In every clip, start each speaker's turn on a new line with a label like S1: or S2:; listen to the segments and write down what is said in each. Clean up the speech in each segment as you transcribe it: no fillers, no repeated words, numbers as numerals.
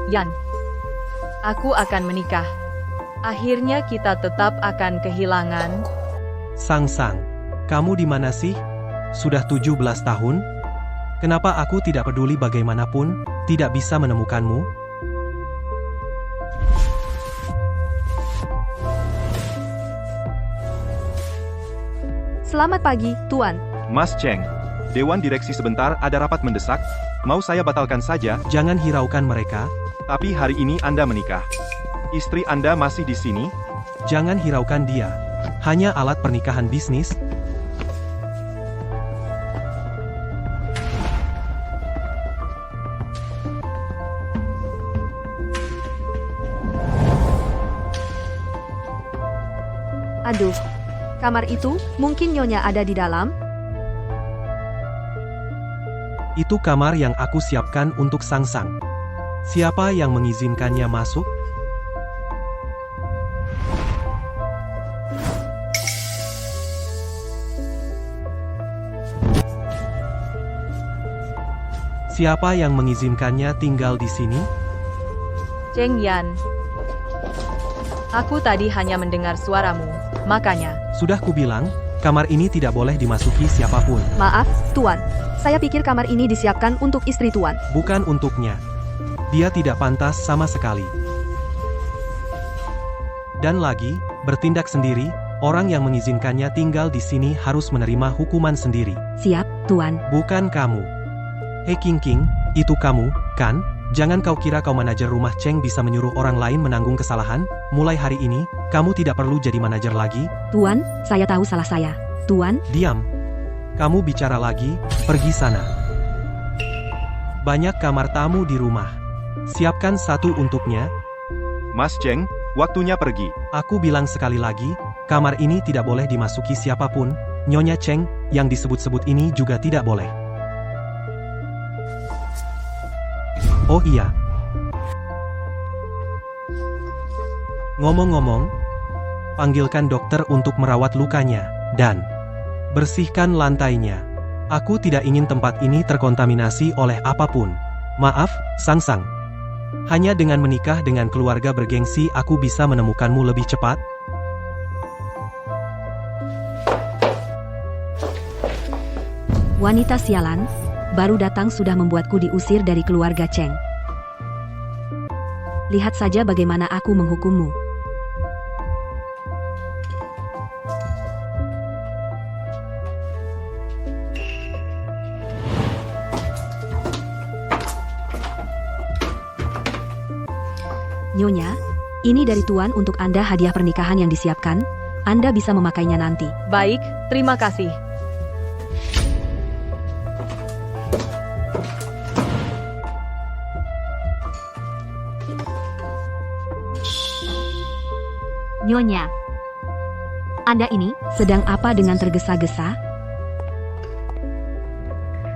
S1: Yan, aku akan menikah. Akhirnya kita tetap akan kehilangan.
S2: Sang, kamu di mana sih? Sudah 17 tahun? Kenapa aku tidak peduli bagaimanapun, tidak bisa menemukanmu?
S3: Selamat pagi, Tuan.
S4: Mas Cheng, Dewan Direksi sebentar ada rapat mendesak, mau saya batalkan saja,
S2: Jangan hiraukan mereka,
S4: tapi hari ini Anda menikah. Istri Anda masih di sini?
S2: jangan hiraukan dia. Hanya alat pernikahan bisnis.
S3: Aduh, kamar itu, mungkin Nyonya ada di dalam?
S2: Itu kamar yang aku siapkan untuk Sang. Siapa yang mengizinkannya masuk? Siapa yang mengizinkannya tinggal di sini?
S1: Cheng Yan. Aku tadi hanya mendengar suaramu, makanya.
S2: Sudah kubilang, kamar ini tidak boleh dimasuki siapapun.
S3: Maaf, Tuan. Saya pikir kamar ini disiapkan untuk istri Tuan.
S2: Bukan untuknya. Dia tidak pantas sama sekali. Dan lagi, bertindak sendiri, orang yang mengizinkannya tinggal di sini harus menerima hukuman sendiri.
S3: Siap, Tuan.
S2: Bukan kamu. Hei King, itu kamu, kan? Jangan kau kira kau manajer rumah Cheng bisa menyuruh orang lain menanggung kesalahan. Mulai hari ini, kamu tidak perlu jadi manajer lagi.
S3: Tuan, saya tahu salah saya. Tuan,
S2: Diam. Kamu bicara lagi, pergi sana. Banyak kamar tamu di rumah. Siapkan satu untuknya.
S4: Mas Cheng, waktunya pergi.
S2: Aku bilang sekali lagi, kamar ini tidak boleh dimasuki siapapun. Nyonya Cheng, yang disebut-sebut ini juga tidak boleh. Oh iya. Ngomong-ngomong, panggilkan dokter untuk merawat lukanya, dan bersihkan lantainya. Aku tidak ingin tempat ini terkontaminasi oleh apapun. Maaf, Sang. Hanya dengan menikah dengan keluarga bergengsi aku bisa menemukanmu lebih cepat.
S3: wanita sialan, baru datang sudah membuatku diusir dari keluarga Cheng. Lihat saja bagaimana aku menghukummu. Nyonya, ini dari Tuan untuk Anda hadiah pernikahan yang disiapkan. Anda bisa memakainya nanti.
S1: Baik, terima kasih.
S3: Nyonya, Anda ini sedang apa dengan tergesa-gesa?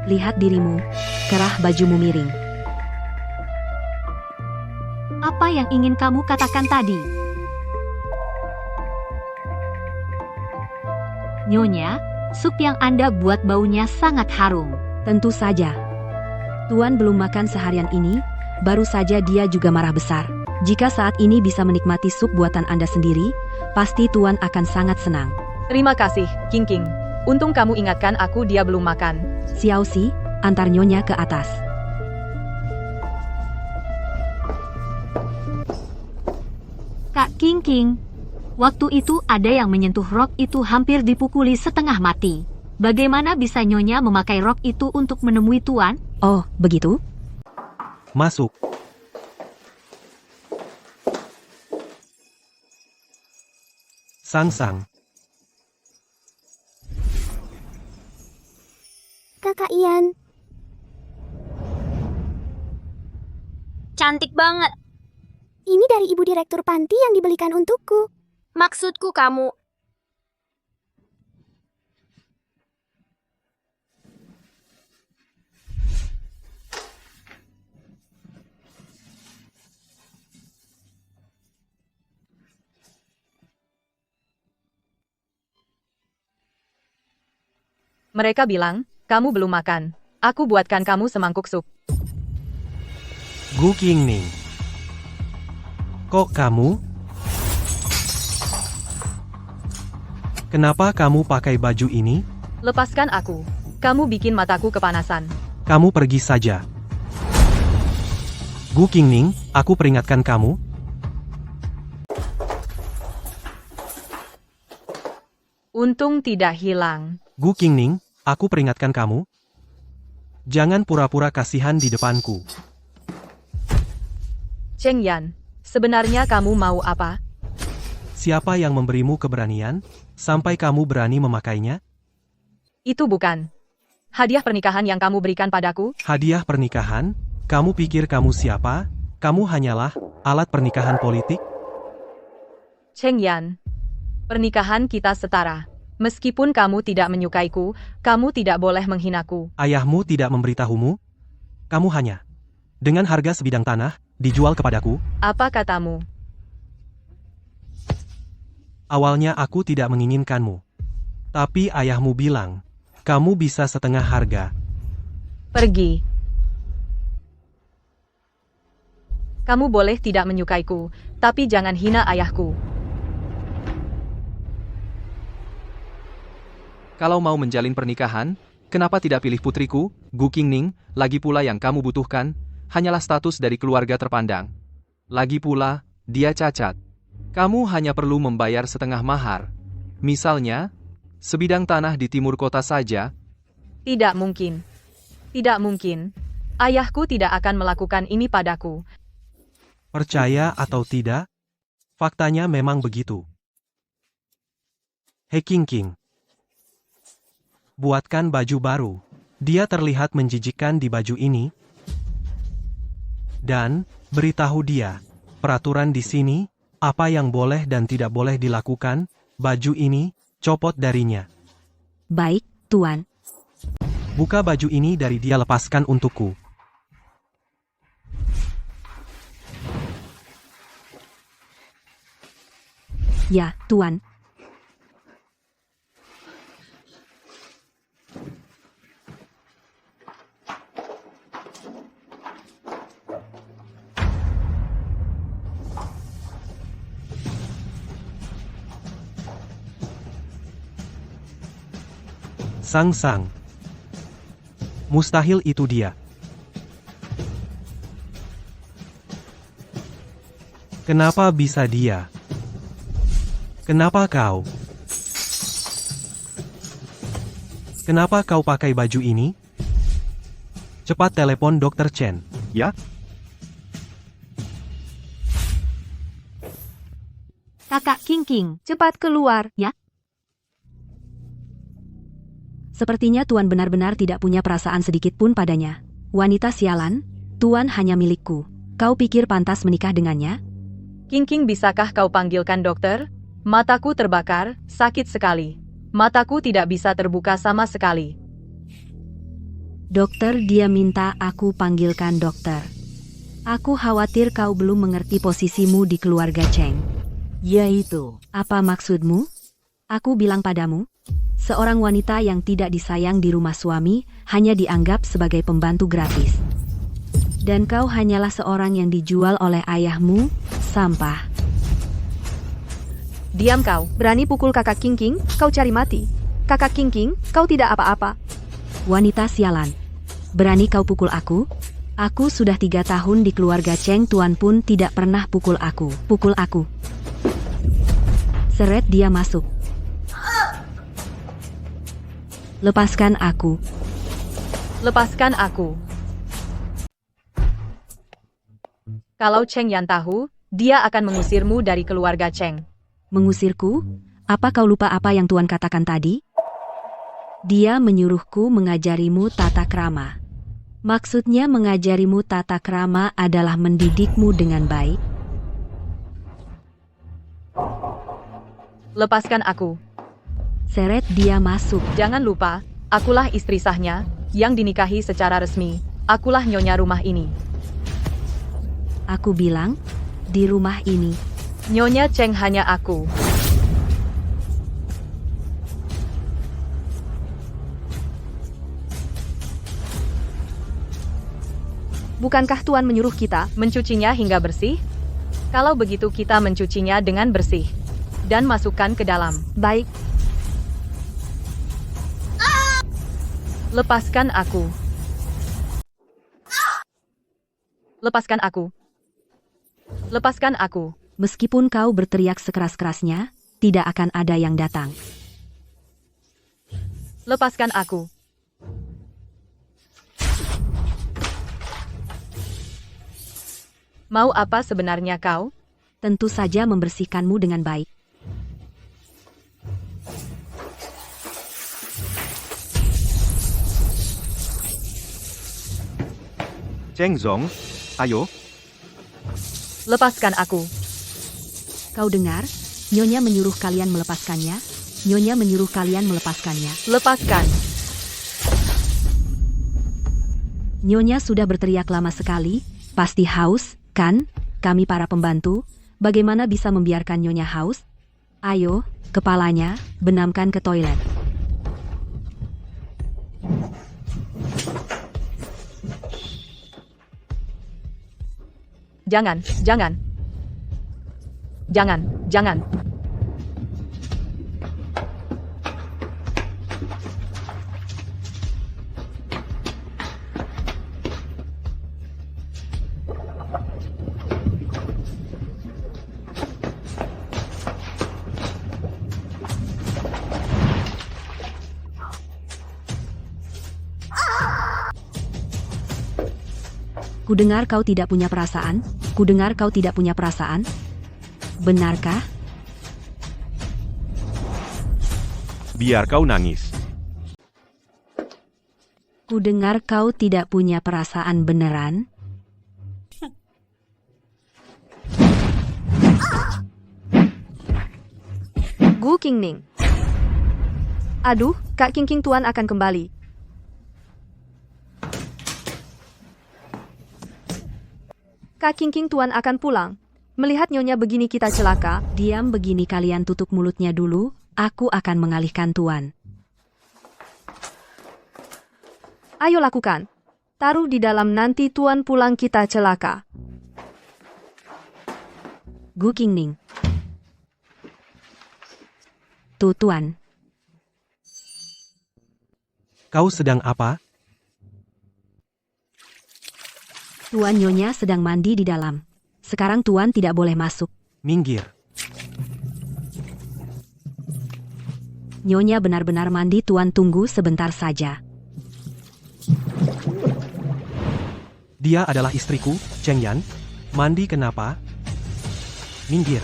S3: Lihat dirimu, kerah bajumu miring. Apa yang ingin kamu katakan tadi? Nyonya, sup yang Anda buat baunya sangat harum. Tentu saja. Tuan belum makan seharian ini, baru saja dia juga marah besar. Jika saat ini bisa menikmati sup buatan Anda sendiri, pasti Tuan akan sangat senang.
S1: Terima kasih, King. Untung kamu ingatkan aku dia belum makan.
S3: Xiao Xi, antar Nyonya ke atas. Kak King, waktu itu ada yang menyentuh rok itu hampir dipukuli setengah mati. Bagaimana bisa Nyonya memakai rok itu untuk menemui Tuan? Oh, begitu?
S2: Masuk. Sang.
S5: Kakak Ian.
S6: Cantik banget.
S5: Ini dari ibu direktur panti yang dibelikan untukku.
S6: Maksudku kamu.
S1: Mereka bilang, kamu belum makan. Aku buatkan kamu semangkuk sup.
S2: Gu Qingning. Kok kamu? Kenapa kamu pakai baju ini?
S1: Lepaskan aku. Kamu bikin mataku kepanasan.
S2: Kamu pergi saja. Gu Qingning, aku peringatkan kamu.
S1: Untung tidak hilang.
S2: Gu Qingning, aku peringatkan kamu. Jangan pura-pura kasihan di depanku.
S1: Cheng Yan, sebenarnya kamu mau apa?
S2: Siapa yang memberimu keberanian, sampai kamu berani memakainya?
S1: Itu bukan hadiah pernikahan yang kamu berikan padaku.
S2: Hadiah pernikahan? Kamu pikir kamu siapa? Kamu hanyalah alat pernikahan politik?
S1: Cheng Yan, pernikahan kita setara. Meskipun kamu tidak menyukaiku, kamu tidak boleh menghinaku.
S2: Ayahmu tidak memberitahumu? Kamu hanya dengan harga sebidang tanah dijual kepadaku?
S1: Apa katamu?
S2: Awalnya aku tidak menginginkanmu. Tapi ayahmu bilang, kamu bisa setengah harga.
S1: Pergi. Kamu boleh tidak menyukaiku, tapi jangan hina ayahku.
S7: Kalau mau menjalin pernikahan, kenapa tidak pilih putriku, Gu Qingning? Lagi pula yang kamu butuhkan, hanyalah status dari keluarga terpandang. Lagi pula, dia cacat. Kamu hanya perlu membayar setengah mahar. Misalnya, sebidang tanah di timur kota saja.
S1: Tidak mungkin. Tidak mungkin. Ayahku tidak akan melakukan ini padaku.
S2: Percaya atau tidak, faktanya memang begitu. He Qingqing, buatkan baju baru. Dia terlihat menjijikkan di baju ini. Dan, beritahu dia, peraturan di sini, apa yang boleh dan tidak boleh dilakukan, baju ini, copot darinya.
S3: Baik, Tuan.
S2: Buka baju ini dari dia, lepaskan untukku.
S3: Ya, Tuan.
S2: Sang-sang. Mustahil itu dia. Kenapa bisa dia? Kenapa kau? Kenapa kau pakai baju ini? Cepat telepon Dr. Chen.
S4: Ya,
S3: Kakak Qingqing, cepat keluar, ya. Sepertinya Tuan benar-benar tidak punya perasaan sedikit pun padanya. Wanita sialan, Tuan hanya milikku. Kau pikir pantas menikah dengannya?
S1: Qingqing, bisakah kau panggilkan dokter? Mataku terbakar, sakit sekali. Mataku tidak bisa terbuka sama sekali.
S3: Dokter, dia minta aku panggilkan dokter. Aku khawatir kau belum mengerti posisimu di keluarga Cheng. Yaitu, apa maksudmu? Aku bilang padamu, seorang wanita yang tidak disayang di rumah suami hanya dianggap sebagai pembantu gratis. Dan kau hanyalah seorang yang dijual oleh ayahmu, sampah.
S8: Diam kau, berani pukul kakak Qingqing, kau cari mati. Kakak Qingqing, kau tidak apa-apa.
S3: Wanita sialan, berani kau pukul aku? Aku sudah 3 tahun di keluarga Cheng, Tuan pun tidak pernah pukul aku. Pukul aku. Seret dia masuk. Lepaskan aku.
S1: Lepaskan aku. Kalau Cheng Yan tahu, dia akan mengusirmu dari keluarga Cheng.
S3: Mengusirku? Apa kau lupa apa yang Tuan katakan tadi? Dia menyuruhku mengajarimu tata krama. Maksudnya mengajarimu tata krama adalah mendidikmu dengan baik.
S1: Lepaskan aku.
S3: Seret dia masuk.
S1: Jangan lupa, akulah istri sahnya, yang dinikahi secara resmi. Akulah nyonya rumah ini.
S3: Aku bilang, di rumah ini.
S1: Nyonya Cheng hanya aku.
S8: Bukankah Tuan menyuruh kita?
S1: Mencucinya hingga bersih? Kalau begitu kita mencucinya dengan bersih. Dan masukkan ke dalam.
S8: Baik,
S1: Lepaskan aku. Lepaskan aku. Lepaskan aku.
S3: Meskipun kau berteriak sekeras-kerasnya, tidak akan ada yang datang.
S1: Lepaskan aku. Mau apa sebenarnya kau?
S3: Tentu saja membersihkanmu dengan baik.
S4: Cheng Zong, ayo.
S1: Lepaskan aku.
S3: Kau dengar? Nyonya menyuruh kalian melepaskannya. Nyonya menyuruh kalian melepaskannya.
S1: Lepaskan.
S3: Nyonya sudah berteriak lama sekali. Pasti haus, kan? Kami para pembantu, bagaimana bisa membiarkan Nyonya haus? Ayo, kepalanya, benamkan ke toilet.
S1: Jangan, jangan. Jangan, jangan.
S3: Kudengar kau tidak punya perasaan. Kudengar kau tidak punya perasaan. Benarkah?
S4: Biar kau nangis.
S3: Kudengar kau tidak punya perasaan beneran.
S8: Gu Qingning. Aduh, Kak Qingqing Tuan akan kembali. Kak Qingqing Tuan akan pulang. Melihat Nyonya begini kita celaka.
S3: Diam begini kalian tutup mulutnya dulu. Aku akan mengalihkan Tuan.
S8: Ayo lakukan. Taruh di dalam nanti Tuan pulang kita celaka.
S3: Gu Qingning. Tuh Tuan.
S2: Kau sedang apa?
S3: Tuan Nyonya sedang mandi di dalam. Sekarang Tuan tidak boleh masuk.
S2: Minggir.
S3: Nyonya benar-benar mandi Tuan, tunggu sebentar saja.
S2: Dia adalah istriku, Cheng Yan. Mandi kenapa? Minggir.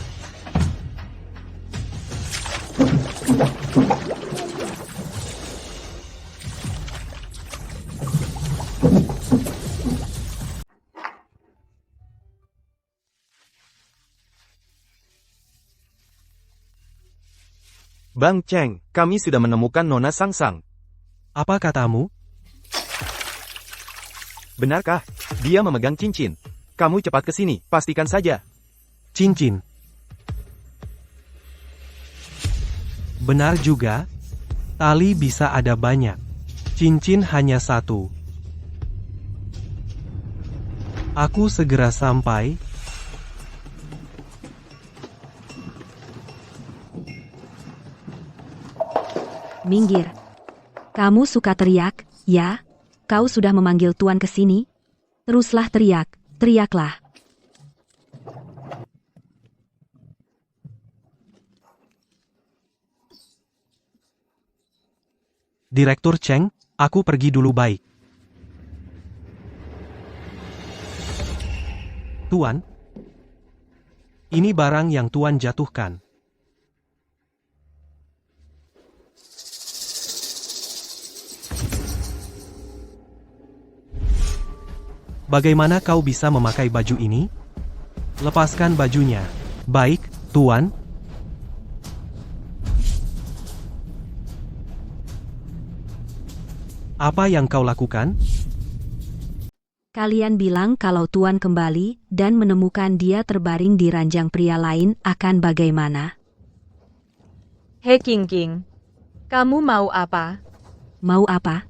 S4: Bang Cheng, kami sudah menemukan Nona Sangsang.
S2: Apa katamu?
S4: Benarkah? Dia memegang cincin. Kamu cepat ke sini, pastikan saja.
S2: Cincin. Benar juga. Tali bisa ada banyak. Cincin hanya satu. Aku segera sampai.
S3: Minggir. Kamu suka teriak, ya? Kau sudah memanggil Tuan ke sini? Teruslah teriak, teriaklah.
S2: Direktur Cheng, aku pergi dulu baik. Tuan, ini barang yang Tuan jatuhkan. Bagaimana kau bisa memakai baju ini? Lepaskan bajunya. Baik, Tuan. Apa yang kau lakukan?
S3: Kalian bilang kalau Tuan kembali dan menemukan dia terbaring di ranjang pria lain akan bagaimana?
S1: Hei Qingqing. Kamu mau apa?
S3: Mau apa?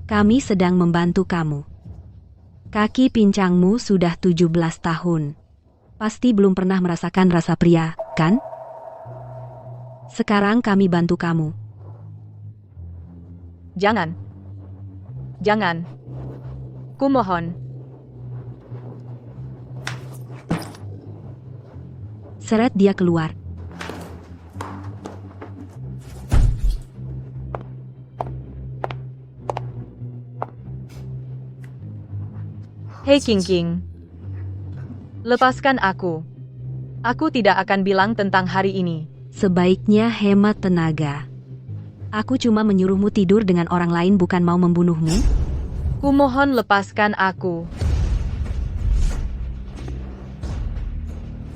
S3: Kami sedang membantu kamu. Kaki pincangmu sudah 17 tahun. Pasti belum pernah merasakan rasa pria, kan? Sekarang kami bantu kamu.
S1: Jangan. Jangan. Kumohon.
S3: Seret dia keluar.
S1: Hei King. Lepaskan aku. Aku tidak akan bilang tentang hari ini.
S3: Sebaiknya hemat tenaga. Aku cuma menyuruhmu tidur dengan orang lain, bukan mau membunuhmu.
S1: Kumohon lepaskan aku.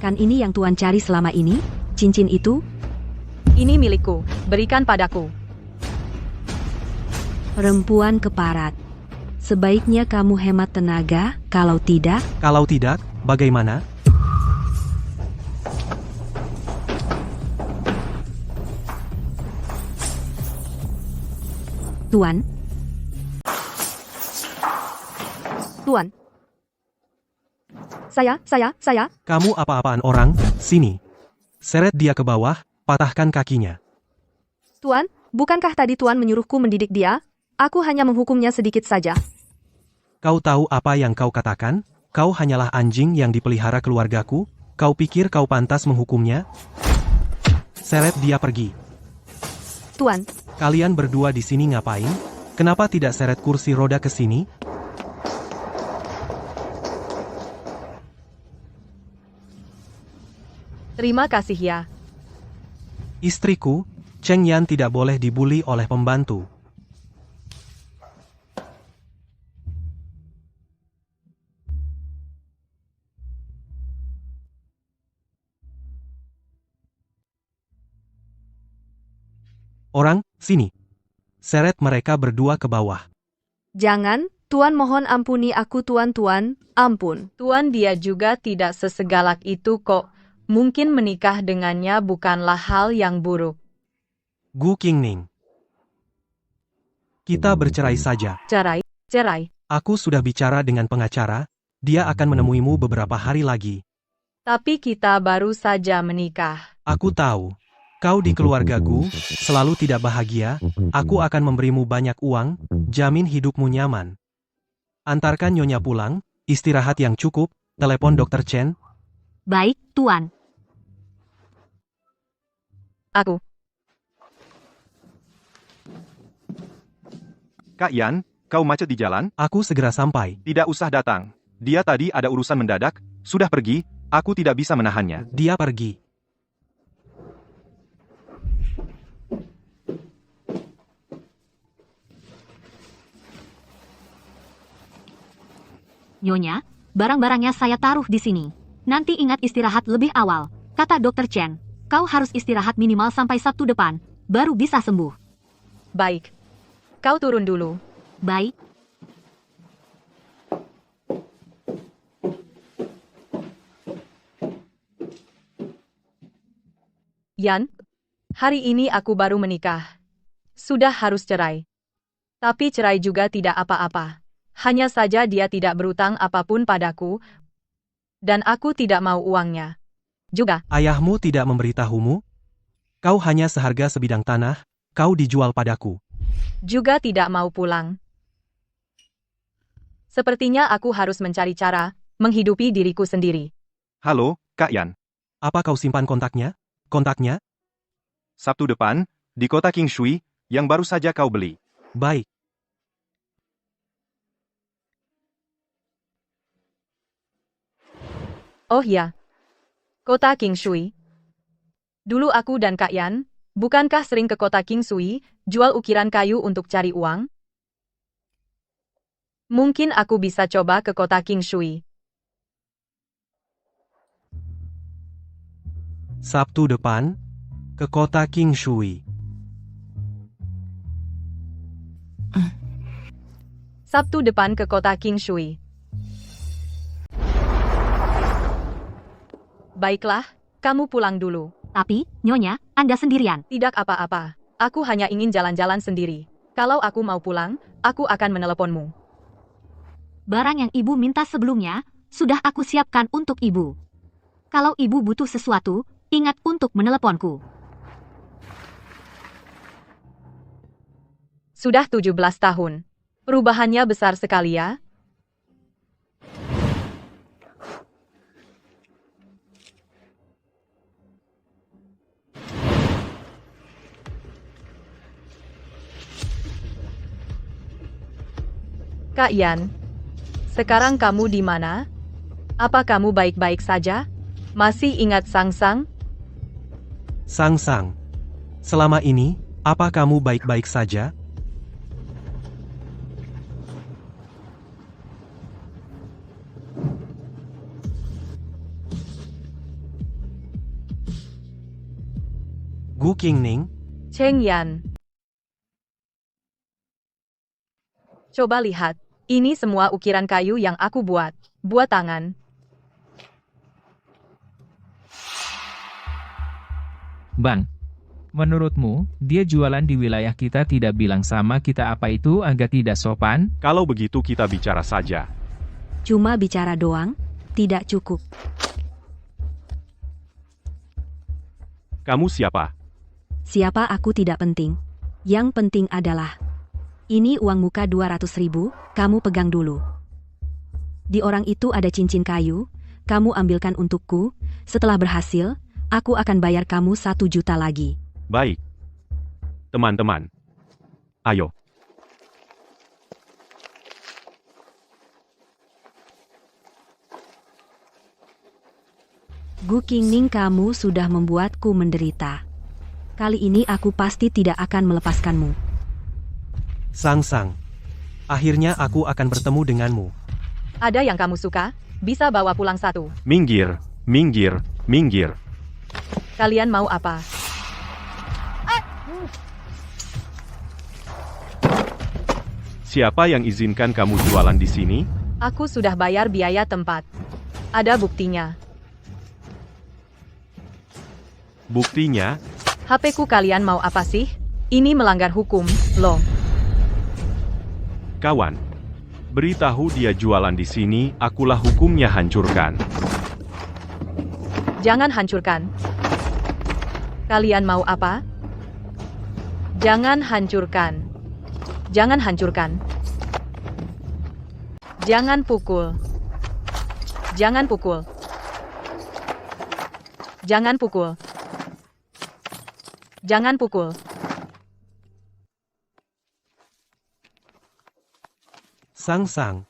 S3: Kan ini yang Tuan cari selama ini? Cincin itu?
S1: Ini milikku. Berikan padaku.
S3: Perempuan keparat. Sebaiknya kamu hemat tenaga, kalau tidak...
S2: Kalau tidak, bagaimana?
S3: Tuan.
S8: Tuan. Saya.
S2: Kamu apa-apaan orang? Sini. Seret dia ke bawah, patahkan kakinya.
S8: Tuan, bukankah tadi Tuan menyuruhku mendidik dia? Aku hanya menghukumnya sedikit saja.
S2: Kau tahu apa yang kau katakan? Kau hanyalah anjing yang dipelihara keluargaku. Kau pikir kau pantas menghukumnya? Seret dia pergi.
S8: Tuan,
S2: Kalian berdua di sini ngapain? Kenapa tidak seret kursi roda ke sini?
S1: Terima kasih ya.
S2: Istriku, Cheng Yan tidak boleh dibuli oleh pembantu. Orang, sini. Seret mereka berdua ke bawah.
S8: jangan. Tuan mohon ampuni aku Tuan, ampun.
S1: Tuan, dia juga tidak sesegalak itu kok. Mungkin menikah dengannya bukanlah hal yang buruk.
S2: Gu Qingning. Kita bercerai saja.
S1: Cerai.
S2: Aku sudah bicara dengan pengacara. Dia akan menemuimu beberapa hari lagi.
S1: Tapi kita baru saja menikah.
S2: Aku tahu. Kau di keluargaku, selalu tidak bahagia. Aku akan memberimu banyak uang, jamin hidupmu nyaman. Antarkan Nyonya pulang, istirahat yang cukup, telepon Dr. Chen.
S3: Baik, Tuan.
S1: Aku.
S4: Kak Yan, kau macet di jalan?
S2: Aku segera sampai.
S4: Tidak usah datang. Dia tadi ada urusan mendadak, sudah pergi, aku tidak bisa menahannya.
S2: Dia pergi.
S3: Nyonya, barang-barangnya saya taruh di sini. Nanti ingat istirahat lebih awal, kata Dr. Chen. Kau harus istirahat minimal sampai Sabtu depan, baru bisa sembuh.
S1: Baik. Kau turun dulu.
S3: Baik.
S1: Yan, hari ini aku baru menikah. Sudah harus cerai. Tapi cerai juga tidak apa-apa. Hanya saja dia tidak berutang apapun padaku, dan aku tidak mau uangnya. Juga,
S2: Ayahmu tidak memberitahumu? Kau hanya seharga sebidang tanah, kau dijual padaku.
S1: juga tidak mau pulang. Sepertinya aku harus mencari cara menghidupi diriku sendiri.
S4: Halo, Kak Yan.
S2: Apa kau simpan kontaknya? Kontaknya?
S4: Sabtu depan, di kota King Shui, yang baru saja kau beli.
S2: Baik.
S1: Oh ya, kota King Shui. Dulu aku dan Kak Yan, bukankah sering ke kota King Shui, jual ukiran kayu untuk cari uang? Mungkin aku bisa coba ke kota King Shui.
S2: Sabtu depan, ke kota King Shui.
S1: Sabtu depan ke kota King Shui. Baiklah, kamu pulang dulu.
S3: Tapi, Nyonya, Anda sendirian.
S1: Tidak apa-apa. Aku hanya ingin jalan-jalan sendiri. Kalau aku mau pulang, aku akan meneleponmu.
S3: Barang yang Ibu minta sebelumnya, sudah aku siapkan untuk Ibu. Kalau ibu butuh sesuatu, ingat untuk meneleponku.
S1: Sudah 17 tahun. Perubahannya besar sekali ya. Kak Yan, sekarang kamu di mana? Apa kamu baik-baik saja? Masih ingat Sang-Sang?
S2: Sang-Sang. Selama ini, apa kamu baik-baik saja? Gu Qingning,
S1: Cheng Yan. Coba lihat, ini semua ukiran kayu yang aku buat. Buat tangan.
S9: Bang, menurutmu, dia jualan di wilayah kita tidak bilang sama kita apa itu agak tidak sopan?
S4: Kalau begitu kita bicara saja.
S3: Cuma bicara doang, tidak cukup.
S4: Kamu siapa?
S3: Siapa aku tidak penting. Yang penting adalah, ini uang muka 200.000, kamu pegang dulu. Di orang itu ada cincin kayu, kamu ambilkan untukku, setelah berhasil, aku akan bayar kamu 1 juta lagi.
S4: Baik. Teman-teman. Ayo.
S3: Gu Qingning, kamu sudah membuatku menderita. Kali ini aku pasti tidak akan melepaskanmu.
S2: Sang-Sang. Akhirnya aku akan bertemu denganmu.
S1: Ada yang kamu suka? Bisa bawa pulang 1.
S4: Minggir, minggir, minggir.
S1: Kalian mau apa?
S4: Siapa yang izinkan kamu jualan di sini?
S1: Aku sudah bayar biaya tempat. Ada buktinya.
S4: Buktinya,
S1: HP-ku kalian mau apa sih? Ini melanggar hukum, loh.
S4: kawan. Beritahu dia jualan di sini, akulah hukumnya hancurkan.
S1: Jangan hancurkan. Kalian mau apa? Jangan hancurkan. Jangan hancurkan. Jangan pukul. Jangan pukul. Jangan pukul. Jangan pukul.
S2: Sang-Sang.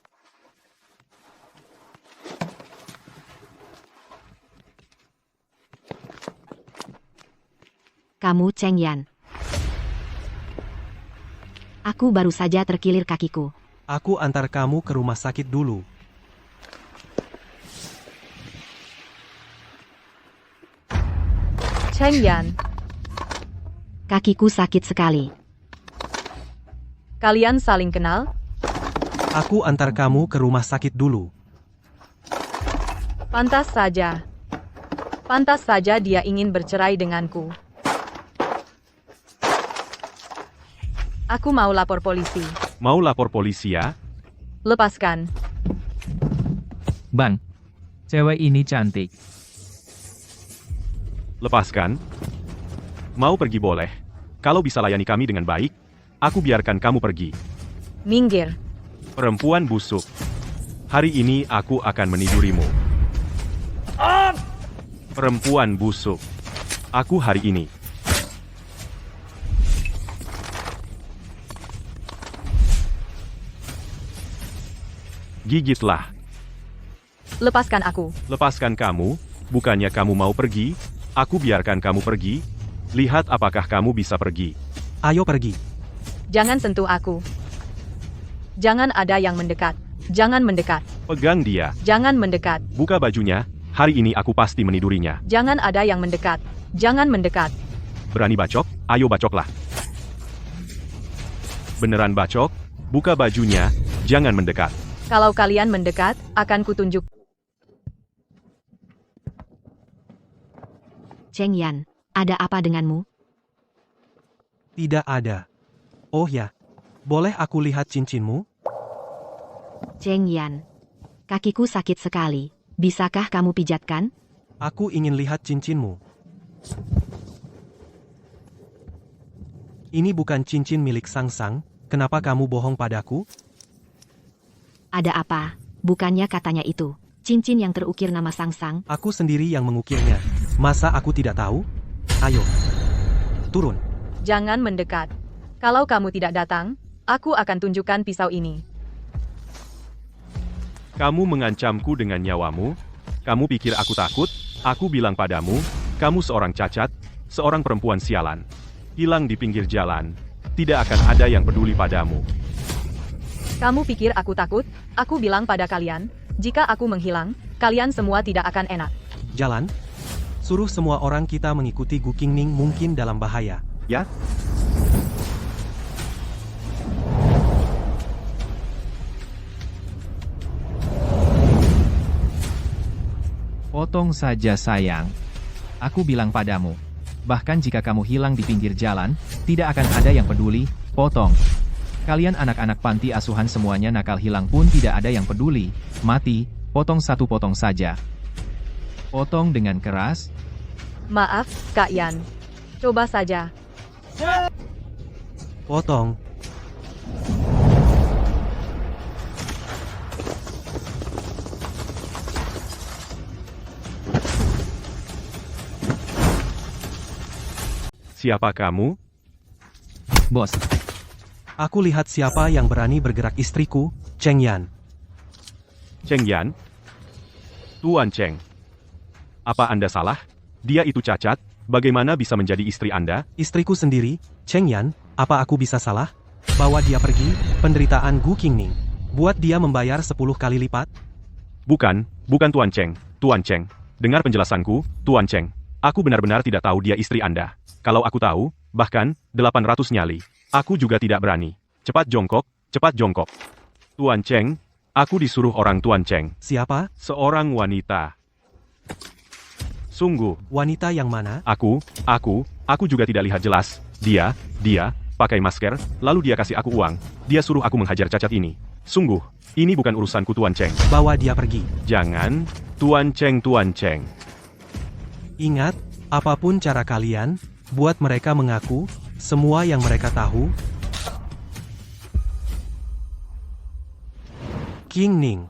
S3: Kamu Cheng Yan. Aku baru saja terkilir kakiku.
S2: Aku antar kamu ke rumah sakit dulu.
S1: Cheng Yan,
S3: Kakiku sakit sekali.
S1: kalian saling kenal?
S2: Aku antar kamu ke rumah sakit dulu.
S1: Pantas saja. Pantas saja dia ingin bercerai denganku. Aku mau lapor polisi.
S4: Mau lapor polisi ya?
S1: Lepaskan.
S9: Bang, cewek ini cantik.
S4: Lepaskan. Mau pergi boleh. Kalau bisa layani kami dengan baik, aku biarkan kamu pergi.
S1: Minggir.
S4: Perempuan busuk. Hari ini aku akan menidurimu. Perempuan busuk. Aku hari ini. Gigitlah.
S1: Lepaskan aku.
S4: Lepaskan kamu, bukannya kamu mau pergi, aku biarkan kamu pergi. Lihat apakah kamu bisa pergi.
S2: Ayo pergi.
S1: Jangan sentuh aku. Jangan ada yang mendekat. Jangan mendekat.
S4: Pegang dia.
S1: Jangan mendekat.
S4: Buka bajunya, hari ini aku pasti menidurinya.
S1: Jangan ada yang mendekat. Jangan mendekat.
S4: Berani bacok? Ayo bacoklah. Beneran bacok? Buka bajunya, jangan mendekat.
S1: Kalau kalian mendekat, akan kutunjuk.
S3: Cheng Yan, ada apa denganmu?
S2: Tidak ada. Oh ya, boleh aku lihat cincinmu?
S3: Cheng Yan, kakiku sakit sekali. Bisakah kamu pijatkan?
S2: Aku ingin lihat cincinmu. Ini bukan cincin milik Sangsang, kenapa kamu bohong padaku?
S3: Ada apa? Bukannya katanya itu, cincin yang terukir nama Sangsang.
S2: Aku sendiri yang mengukirnya. Masa aku tidak tahu? Ayo, turun.
S1: Jangan mendekat. Kalau kamu tidak datang, aku akan tunjukkan pisau ini.
S4: Kamu mengancamku dengan nyawamu? Kamu pikir aku takut? Aku bilang padamu, kamu seorang cacat, seorang perempuan sialan. Hilang di pinggir jalan. Tidak akan ada yang peduli padamu.
S1: Kamu pikir aku takut? Aku bilang pada kalian, jika aku menghilang, kalian semua tidak akan enak.
S2: Jalan. Suruh semua orang kita mengikuti Gu Qingning mungkin dalam bahaya.
S4: Ya?
S9: Potong saja sayang. Aku bilang padamu. Bahkan jika kamu hilang di pinggir jalan, tidak akan ada yang peduli, potong. Kalian anak-anak panti asuhan semuanya nakal hilang pun tidak ada yang peduli, mati, potong satu potong saja. Potong dengan keras.
S1: Maaf, Kak Yan. Coba saja.
S2: Potong.
S4: Siapa kamu?
S9: Bos,
S2: Aku lihat siapa yang berani bergerak istriku, Cheng Yan.
S4: Cheng Yan? Tuan Cheng. Apa Anda salah? Dia itu cacat, bagaimana bisa menjadi istri Anda?
S2: Istriku sendiri, Cheng Yan, apa aku bisa salah? Bawa dia pergi, penderitaan Gu Qingning. Buat dia membayar 10 kali lipat?
S4: Bukan Tuan Cheng. Tuan Cheng, dengar penjelasanku, Tuan Cheng. Aku benar-benar tidak tahu dia istri Anda. Kalau aku tahu, bahkan, 800 nyali. Aku juga tidak berani. Cepat jongkok, cepat jongkok. Tuan Cheng, aku disuruh orang Tuan Cheng.
S2: Siapa?
S4: Seorang wanita. Sungguh,
S2: Wanita yang mana?
S4: aku juga tidak lihat jelas. Dia, pakai masker, lalu dia kasih aku uang. Dia suruh aku menghajar cacat ini. Sungguh, ini bukan urusanku Tuan Cheng.
S2: Bawa dia pergi.
S4: Jangan, Tuan Cheng, Tuan Cheng.
S2: Ingat, apapun cara kalian, buat mereka mengaku, semua yang mereka tahu. Qingning.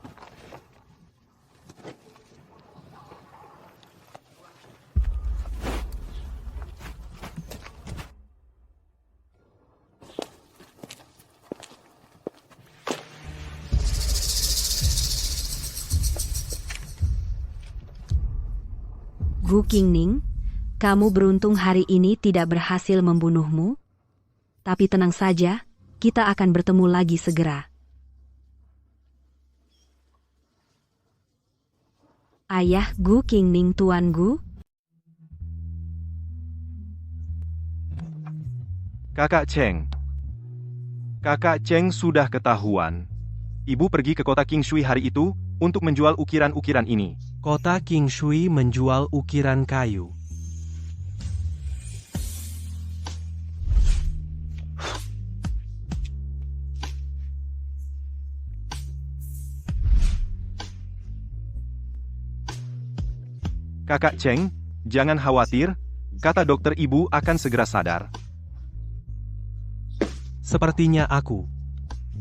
S3: Gu Qingning, kamu beruntung hari ini tidak berhasil membunuhmu. Tapi tenang saja, kita akan bertemu lagi segera. Ayah Gu Qingning, Tuan Gu.
S4: Kakak Cheng. Kakak Cheng sudah ketahuan. Ibu pergi ke kota Qingshui hari itu, untuk menjual ukiran-ukiran ini.
S2: Kota Qingshui menjual ukiran kayu.
S4: Kakak Cheng, jangan khawatir, kata dokter ibu akan segera sadar.
S2: Sepertinya aku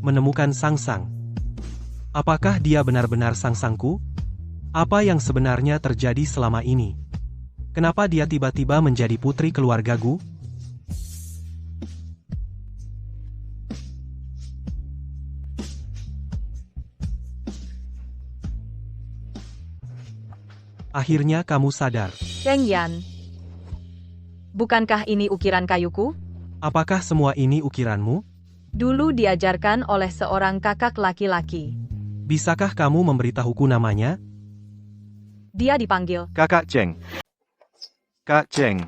S2: menemukan Sangsang. Apakah dia benar-benar Sangsangku? Apa yang sebenarnya terjadi selama ini? Kenapa dia tiba-tiba menjadi putri keluarga Gu? Akhirnya kamu sadar.
S1: Cheng Yan. Bukankah ini ukiran kayuku?
S2: Apakah semua ini ukiranmu?
S1: Dulu diajarkan oleh seorang kakak laki-laki.
S2: Bisakah kamu memberitahuku namanya?
S1: Dia dipanggil.
S4: Kakak Cheng. Kak Cheng.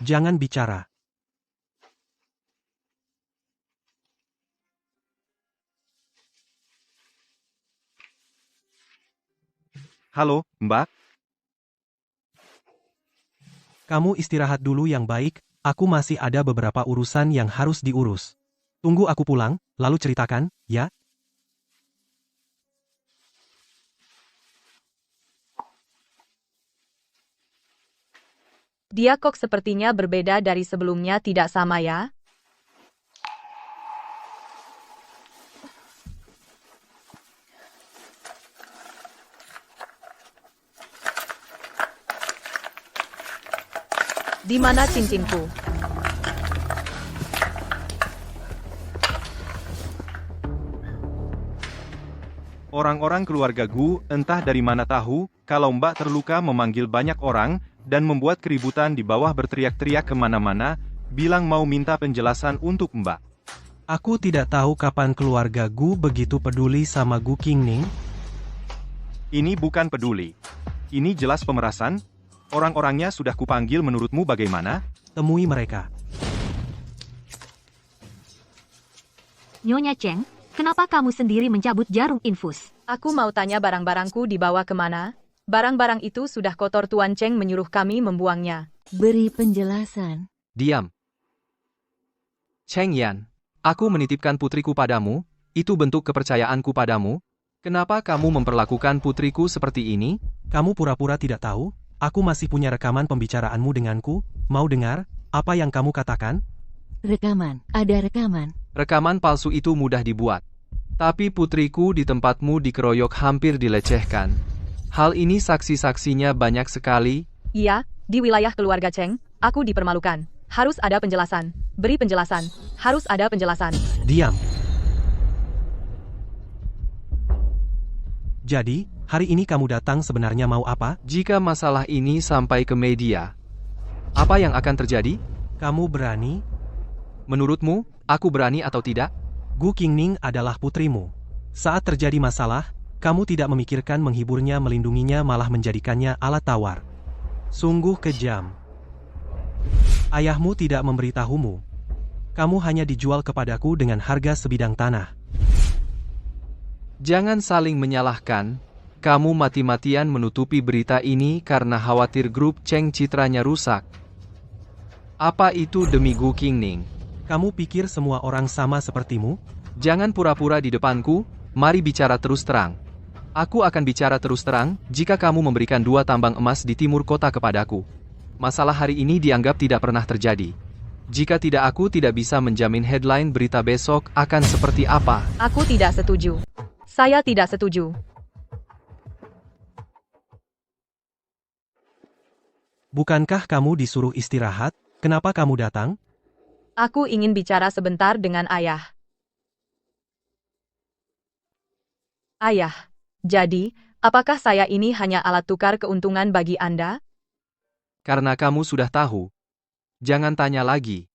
S2: Jangan bicara.
S4: Halo, Mbak.
S2: Kamu istirahat dulu yang baik, aku masih ada beberapa urusan yang harus diurus. Tunggu aku pulang, lalu ceritakan, ya?
S1: Dia kok sepertinya berbeda dari sebelumnya, tidak sama ya? Di mana cincinku?
S4: Orang-orang keluarga Gu entah dari mana tahu, kalau Mbak terluka memanggil banyak orang, dan membuat keributan di bawah berteriak-teriak kemana-mana, bilang mau minta penjelasan untuk Mbak.
S2: Aku tidak tahu kapan keluarga Gu begitu peduli sama Gu Qingning.
S4: Ini bukan peduli. Ini jelas pemerasan. Orang-orangnya sudah kupanggil, menurutmu bagaimana?
S2: Temui mereka.
S3: Nyonya Cheng, kenapa kamu sendiri mencabut jarum infus?
S1: Aku mau tanya barang-barangku dibawa kemana? Barang-barang itu sudah kotor, Tuan Cheng menyuruh kami membuangnya.
S10: Beri penjelasan.
S7: Diam. Cheng Yan, aku menitipkan putriku padamu, itu bentuk kepercayaanku padamu. Kenapa kamu memperlakukan putriku seperti ini?
S2: Kamu pura-pura tidak tahu? Aku masih punya rekaman pembicaraanmu denganku. Mau dengar apa yang kamu katakan?
S10: Rekaman, ada rekaman.
S7: Rekaman palsu itu mudah dibuat. Tapi putriku di tempatmu dikeroyok, hampir dilecehkan. Hal ini saksi-saksinya banyak sekali.
S1: Iya, di wilayah keluarga Cheng, aku dipermalukan. Harus ada penjelasan. Beri penjelasan. Harus ada penjelasan.
S2: Diam. Jadi, hari ini kamu datang sebenarnya mau apa?
S7: Jika masalah ini sampai ke media, apa yang akan terjadi?
S2: Kamu berani?
S7: Menurutmu, aku berani atau tidak?
S2: Gu Qingning adalah putrimu. Saat terjadi masalah, kamu tidak memikirkan menghiburnya, melindunginya, malah menjadikannya alat tawar. Sungguh kejam. Ayahmu tidak memberitahumu. Kamu hanya dijual kepadaku dengan harga sebidang tanah.
S7: Jangan saling menyalahkan. Kamu mati-matian menutupi berita ini karena khawatir grup Cheng citranya rusak. Apa itu demi Gu Qingning?
S2: Kamu pikir semua orang sama sepertimu?
S7: Jangan pura-pura di depanku, mari bicara terus terang. Aku akan bicara terus terang jika kamu memberikan 2 tambang emas di timur kota kepadaku. Masalah hari ini dianggap tidak pernah terjadi. Jika tidak, aku tidak bisa menjamin headline berita besok akan seperti apa.
S1: Aku tidak setuju. Saya tidak setuju.
S2: Bukankah kamu disuruh istirahat? Kenapa kamu datang?
S1: Aku ingin bicara sebentar dengan ayah. Ayah, jadi, apakah saya ini hanya alat tukar keuntungan bagi Anda?
S7: Karena kamu sudah tahu. Jangan tanya lagi.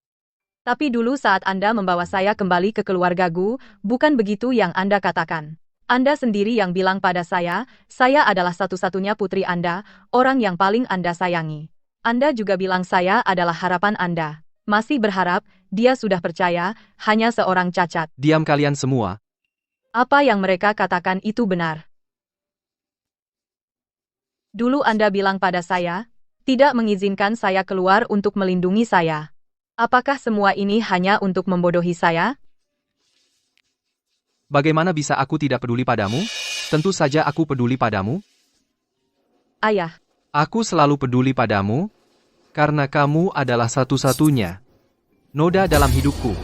S1: Tapi dulu saat Anda membawa saya kembali ke keluarga Gu, bukan begitu yang Anda katakan. Anda sendiri yang bilang pada saya adalah satu-satunya putri Anda, orang yang paling Anda sayangi. Anda juga bilang saya adalah harapan Anda. Masih berharap, dia sudah percaya, hanya seorang cacat.
S7: Diam kalian semua.
S1: Apa yang mereka katakan itu benar. Dulu Anda bilang pada saya, tidak mengizinkan saya keluar untuk melindungi saya. Apakah semua ini hanya untuk membodohi saya?
S7: Bagaimana bisa aku tidak peduli padamu? Tentu saja aku peduli padamu.
S1: Ayah.
S7: Aku selalu peduli padamu, karena kamu adalah satu-satunya noda dalam hidupku.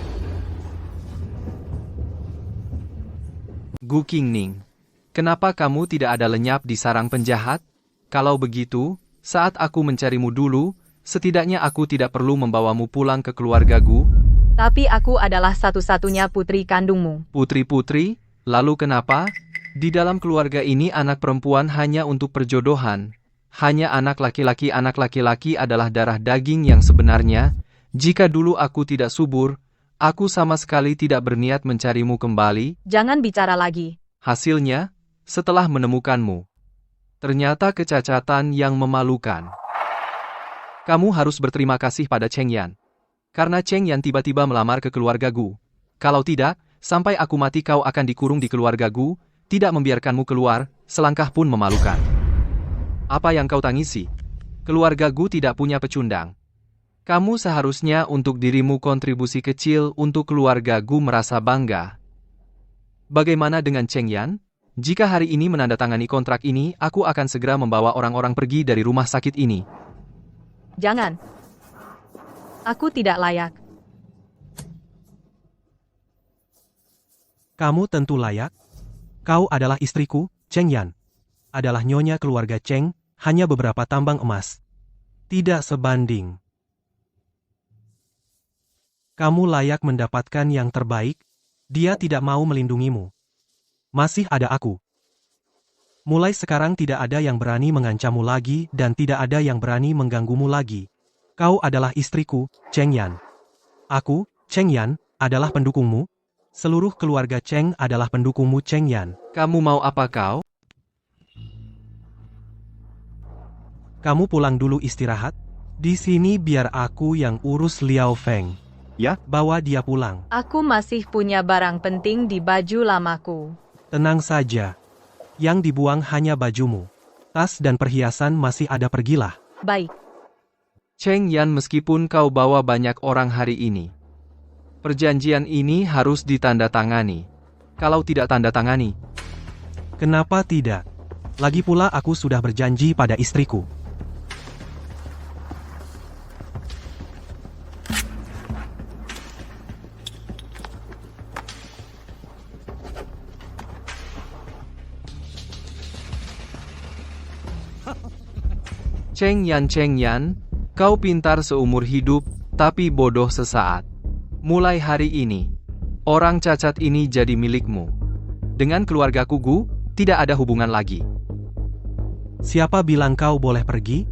S7: Gu Qingning, kenapa kamu tidak ada lenyap di sarang penjahat? Kalau begitu, saat aku mencarimu dulu, setidaknya aku tidak perlu membawamu pulang ke keluarga Gu.
S1: Tapi aku adalah satu-satunya putri kandungmu.
S7: Putri-putri, lalu kenapa? Di dalam keluarga ini anak perempuan hanya untuk perjodohan. Hanya anak laki-laki adalah darah daging yang sebenarnya. Jika dulu aku tidak subur, aku sama sekali tidak berniat mencarimu kembali.
S1: Jangan bicara lagi.
S7: Hasilnya, setelah menemukanmu, ternyata kecacatan yang memalukan. Kamu harus berterima kasih pada Cheng Yan. Karena Cheng Yan tiba-tiba melamar ke keluarga Gu. Kalau tidak, sampai aku mati kau akan dikurung di keluarga Gu, tidak membiarkanmu keluar, selangkah pun memalukan. Apa yang kau tangisi? Keluarga Gu tidak punya pecundang. Kamu seharusnya untuk dirimu kontribusi kecil untuk keluarga Gu merasa bangga. Bagaimana dengan Cheng Yan? Jika hari ini menandatangani kontrak ini, aku akan segera membawa orang-orang pergi dari rumah sakit ini.
S1: Jangan. Aku tidak layak.
S2: Kamu tentu layak. Kau adalah istriku, Cheng Yan. Adalah nyonya keluarga Cheng, hanya beberapa tambang emas. Tidak sebanding. Kamu layak mendapatkan yang terbaik. Dia tidak mau melindungimu. Masih ada aku. Mulai sekarang tidak ada yang berani mengancammu lagi dan tidak ada yang berani mengganggumu lagi. Kau adalah istriku, Cheng Yan. Aku, Cheng Yan, adalah pendukungmu. Seluruh keluarga Cheng adalah pendukungmu, Cheng Yan.
S7: Kamu mau apa kau?
S2: Kamu pulang dulu istirahat. Di sini biar aku yang urus Liao Feng.
S4: Ya?
S2: Bawa dia pulang.
S1: Aku masih punya barang penting di baju lamaku.
S2: Tenang saja. Yang dibuang hanya bajumu. Tas dan perhiasan masih ada, pergilah.
S1: Baik.
S7: Cheng Yan, meskipun kau bawa banyak orang hari ini, perjanjian ini harus ditandatangani. Kalau tidak tanda tangani,
S2: Kenapa tidak? Lagi pula aku sudah berjanji pada istriku.
S7: Cheng Yan, kau pintar seumur hidup, tapi bodoh sesaat. Mulai hari ini, orang cacat ini jadi milikmu. Dengan keluargaku Gu, tidak ada hubungan lagi.
S2: Siapa bilang kau boleh pergi?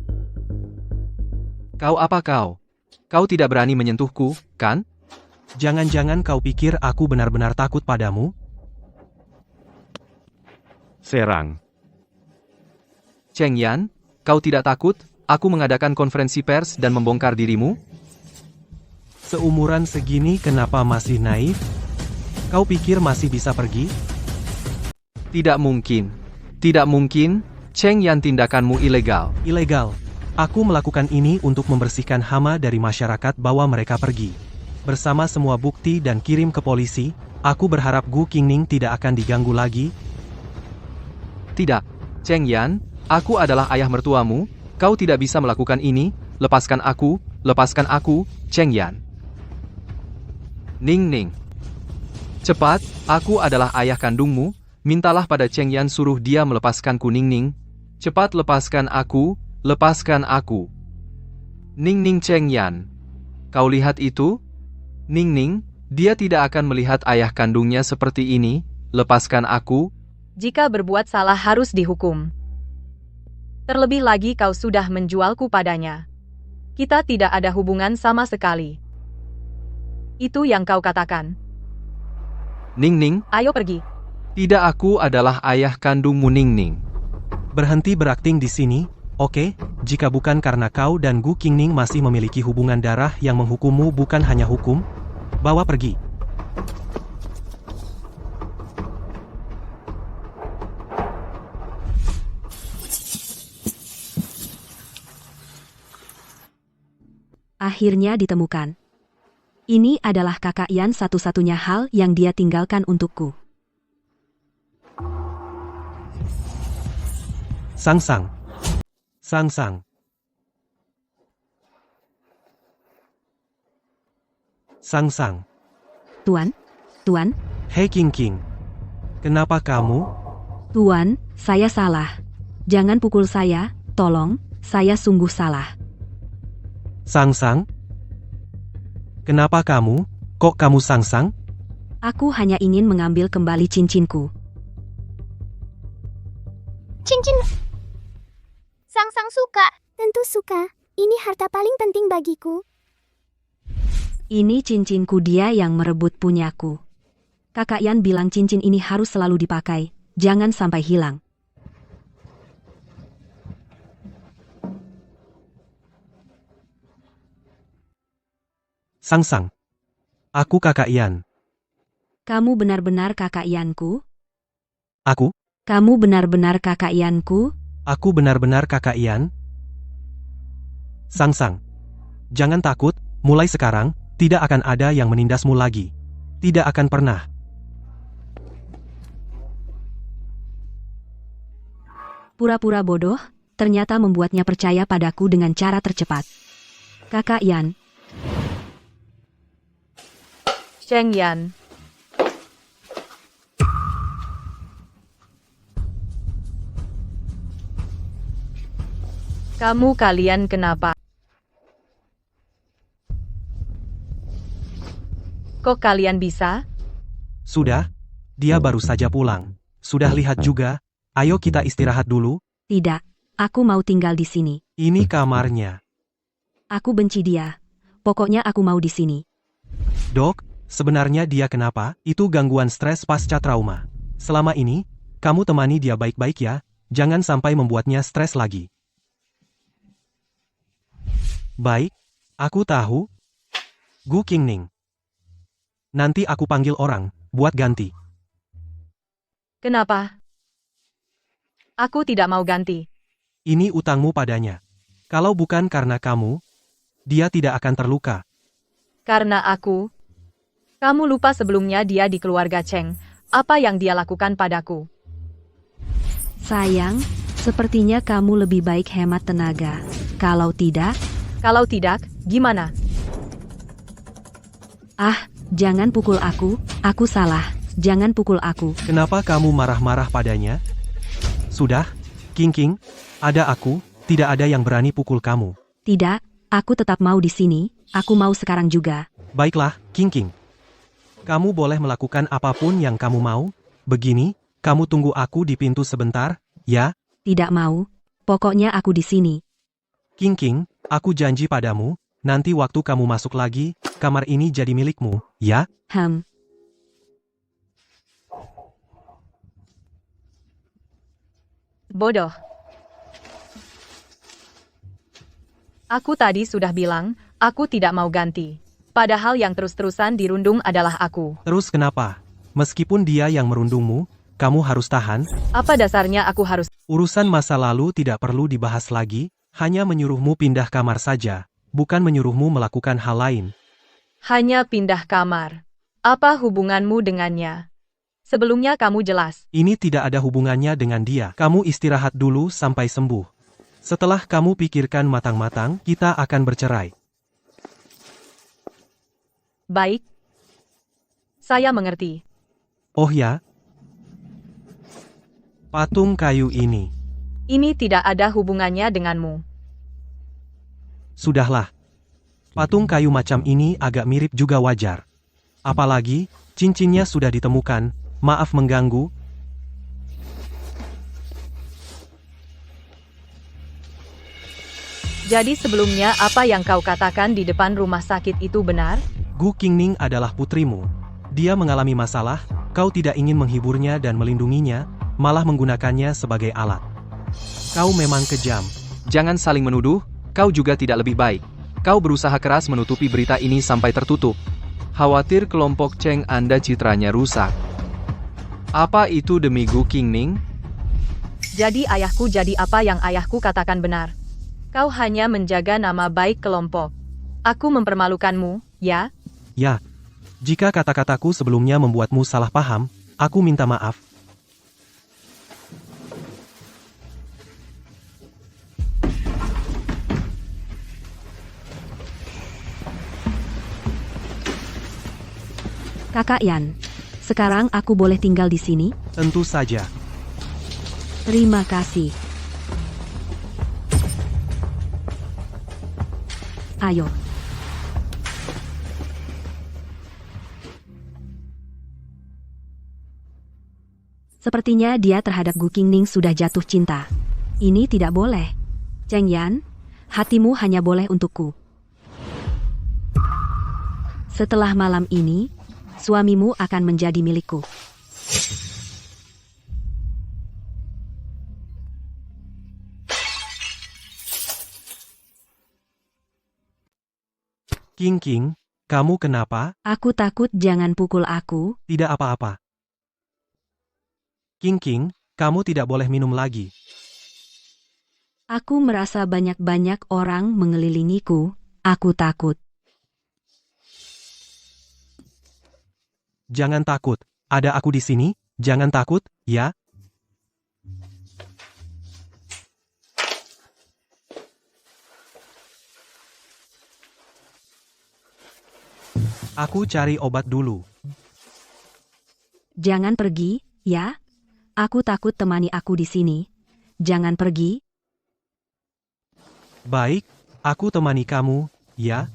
S7: Kau apa kau? Kau tidak berani menyentuhku, kan?
S2: Jangan-jangan kau pikir aku benar-benar takut padamu?
S4: Serang.
S7: Cheng Yan, kau tidak takut aku mengadakan konferensi pers dan membongkar dirimu?
S2: Seumuran segini kenapa masih naif? Kau pikir masih bisa pergi?
S7: Tidak mungkin. Tidak mungkin, Cheng Yan, tindakanmu ilegal.
S2: Ilegal. Aku melakukan ini untuk membersihkan hama dari masyarakat, bawa mereka pergi. Bersama semua bukti dan kirim ke polisi, aku berharap Gu Qingning tidak akan diganggu lagi.
S7: Tidak. Cheng Yan, aku adalah ayah mertuamu, kau tidak bisa melakukan ini, lepaskan aku, Cheng Yan. Ning Ning. Cepat, aku adalah ayah kandungmu, mintalah pada Cheng Yan suruh dia melepaskanku. Ning Ning. Cepat lepaskan aku, Ning Ning. Cheng Yan. Kau lihat itu? Ning Ning, dia tidak akan melihat ayah kandungnya seperti ini, lepaskan aku.
S1: Jika berbuat salah harus dihukum. Terlebih lagi kau sudah menjualku padanya. Kita tidak ada hubungan sama sekali. Itu yang kau katakan.
S7: Ning Ning,
S1: Ayo pergi.
S7: tidak, aku adalah ayah kandungmu. Ning Ning.
S2: Berhenti berakting di sini, oke? Jika bukan karena kau dan Gu Qingning masih memiliki hubungan darah yang menghukummu, bukan hanya hukum, bawa pergi.
S3: Akhirnya ditemukan. Ini adalah kakak Yan, satu-satunya hal yang dia tinggalkan untukku.
S2: Sang-sang. Sang-sang. Sang-sang.
S3: Tuan? Tuan?
S2: Hei King. Kenapa kamu?
S3: Tuan, saya salah. Jangan pukul saya, tolong, saya sungguh salah.
S2: Sang-sang? Kenapa kamu? Kok kamu sang-sang?
S3: Aku hanya ingin mengambil kembali cincinku.
S5: Cincin. Sang-sang suka. Tentu suka. Ini harta paling penting bagiku.
S3: Ini cincinku, dia yang merebut punyaku. Kakak Yan bilang cincin ini harus selalu dipakai, jangan sampai hilang.
S2: Sang-sang. Aku kakak Yan.
S3: Kamu benar-benar kakak Yanku?
S2: Aku?
S3: Kamu benar-benar kakak Yanku?
S2: Aku benar-benar kakak Yan. Sang-sang. Jangan takut, mulai sekarang, tidak akan ada yang menindasmu lagi. Tidak akan pernah.
S3: Pura-pura bodoh, ternyata membuatnya percaya padaku dengan cara tercepat. Kakak Yan,
S1: Cheng Yan. Kamu kalian kenapa? Kok kalian bisa?
S2: Sudah, dia baru saja pulang. Sudah lihat juga, ayo kita istirahat dulu.
S3: tidak. Aku mau tinggal di sini.
S2: Ini kamarnya.
S3: Aku benci dia. Pokoknya aku mau di sini.
S2: Dok, sebenarnya dia kenapa? Itu gangguan stres pasca trauma. Selama ini, kamu temani dia baik-baik ya, jangan sampai membuatnya stres lagi. Baik, aku tahu. Gu Qingning. Nanti aku panggil orang, buat ganti.
S1: Kenapa? Aku tidak mau ganti.
S2: Ini utangmu padanya. Kalau bukan karena kamu, dia tidak akan terluka.
S1: Karena aku. Kamu lupa sebelumnya dia di keluarga Cheng. Apa yang dia lakukan padaku?
S3: Sayang, sepertinya kamu lebih baik hemat tenaga. Kalau tidak,
S1: Gimana?
S3: ah, jangan pukul aku salah. Jangan pukul aku.
S2: Kenapa kamu marah-marah padanya? Sudah, King, ada aku, tidak ada yang berani pukul kamu.
S3: Tidak, aku tetap mau di sini. Aku mau sekarang juga.
S2: Baiklah, King. Kamu boleh melakukan apapun yang kamu mau. Begini, kamu tunggu aku di pintu sebentar, ya?
S3: Tidak mau. Pokoknya aku di sini.
S2: King, aku janji padamu, nanti waktu kamu masuk lagi, kamar ini jadi milikmu, ya?
S1: Bodoh. Aku tadi sudah bilang, aku tidak mau ganti. Padahal yang terus-terusan dirundung adalah aku.
S2: Terus kenapa? Meskipun dia yang merundungmu, kamu harus tahan.
S1: Apa dasarnya aku harus...
S2: Urusan masa lalu tidak perlu dibahas lagi, hanya menyuruhmu pindah kamar saja, bukan menyuruhmu melakukan hal lain.
S1: Hanya pindah kamar. Apa hubunganmu dengannya? Sebelumnya kamu jelas.
S2: Ini tidak ada hubungannya dengan dia. Kamu istirahat dulu sampai sembuh. Setelah kamu pikirkan matang-matang, kita akan bercerai.
S1: Baik. Saya mengerti.
S2: Oh ya? Patung kayu ini.
S1: Ini tidak ada hubungannya denganmu.
S2: Sudahlah. Patung kayu macam ini agak mirip juga wajar. Apalagi, cincinnya sudah ditemukan. Maaf mengganggu.
S1: Jadi sebelumnya apa yang kau katakan di depan rumah sakit itu benar?
S2: Gu Qingning adalah putrimu. Dia mengalami masalah, kau tidak ingin menghiburnya dan melindunginya, malah menggunakannya sebagai alat. Kau memang kejam.
S7: Jangan saling menuduh, kau juga tidak lebih baik. Kau berusaha keras menutupi berita ini sampai tertutup. Khawatir kelompok Cheng Anda citranya rusak. Apa itu demi Gu Qingning?
S1: Jadi ayahku jadi apa yang ayahku katakan benar. Kau hanya menjaga nama baik kelompok. Aku mempermalukanmu, ya?
S2: Ya. Jika kata-kataku sebelumnya membuatmu salah paham, aku minta maaf.
S3: Kakak Yan, sekarang aku boleh tinggal di sini?
S2: Tentu saja.
S3: Terima kasih. Ayo. Sepertinya dia terhadap Gu Qingning sudah jatuh cinta. Ini tidak boleh. Cheng Yan, hatimu hanya boleh untukku. Setelah malam ini, suamimu akan menjadi milikku.
S2: King, kamu kenapa?
S3: Aku takut, jangan pukul aku.
S2: Tidak apa-apa. King, kamu tidak boleh minum lagi.
S3: Aku merasa banyak-banyak orang mengelilingiku. Aku takut.
S2: Jangan takut. Ada aku di sini. Jangan takut, ya? Aku cari obat dulu.
S3: Jangan pergi, ya. Aku takut temani aku di sini. Jangan pergi.
S2: Baik, aku temani kamu, ya.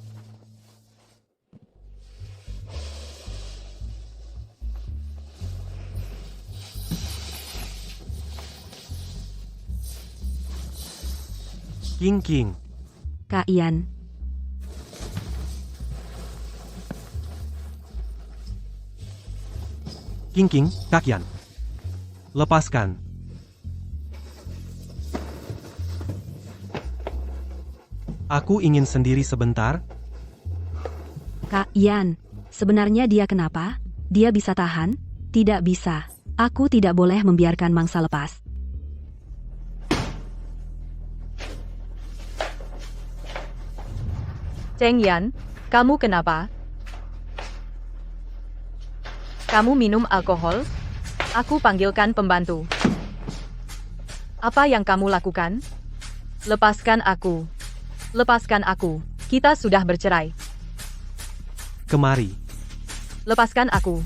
S2: King.
S3: Kak Ian,
S2: King, Kak Yan. Lepaskan. Aku ingin sendiri sebentar.
S3: Kak Ian, sebenarnya dia kenapa? Dia bisa tahan? Tidak bisa. Aku tidak boleh membiarkan mangsa lepas.
S1: Cheng Yan, kamu kenapa? Kamu minum alkohol? Aku panggilkan pembantu. Apa yang kamu lakukan? Lepaskan aku. Lepaskan aku. Kita sudah bercerai.
S2: Kemari.
S1: Lepaskan aku.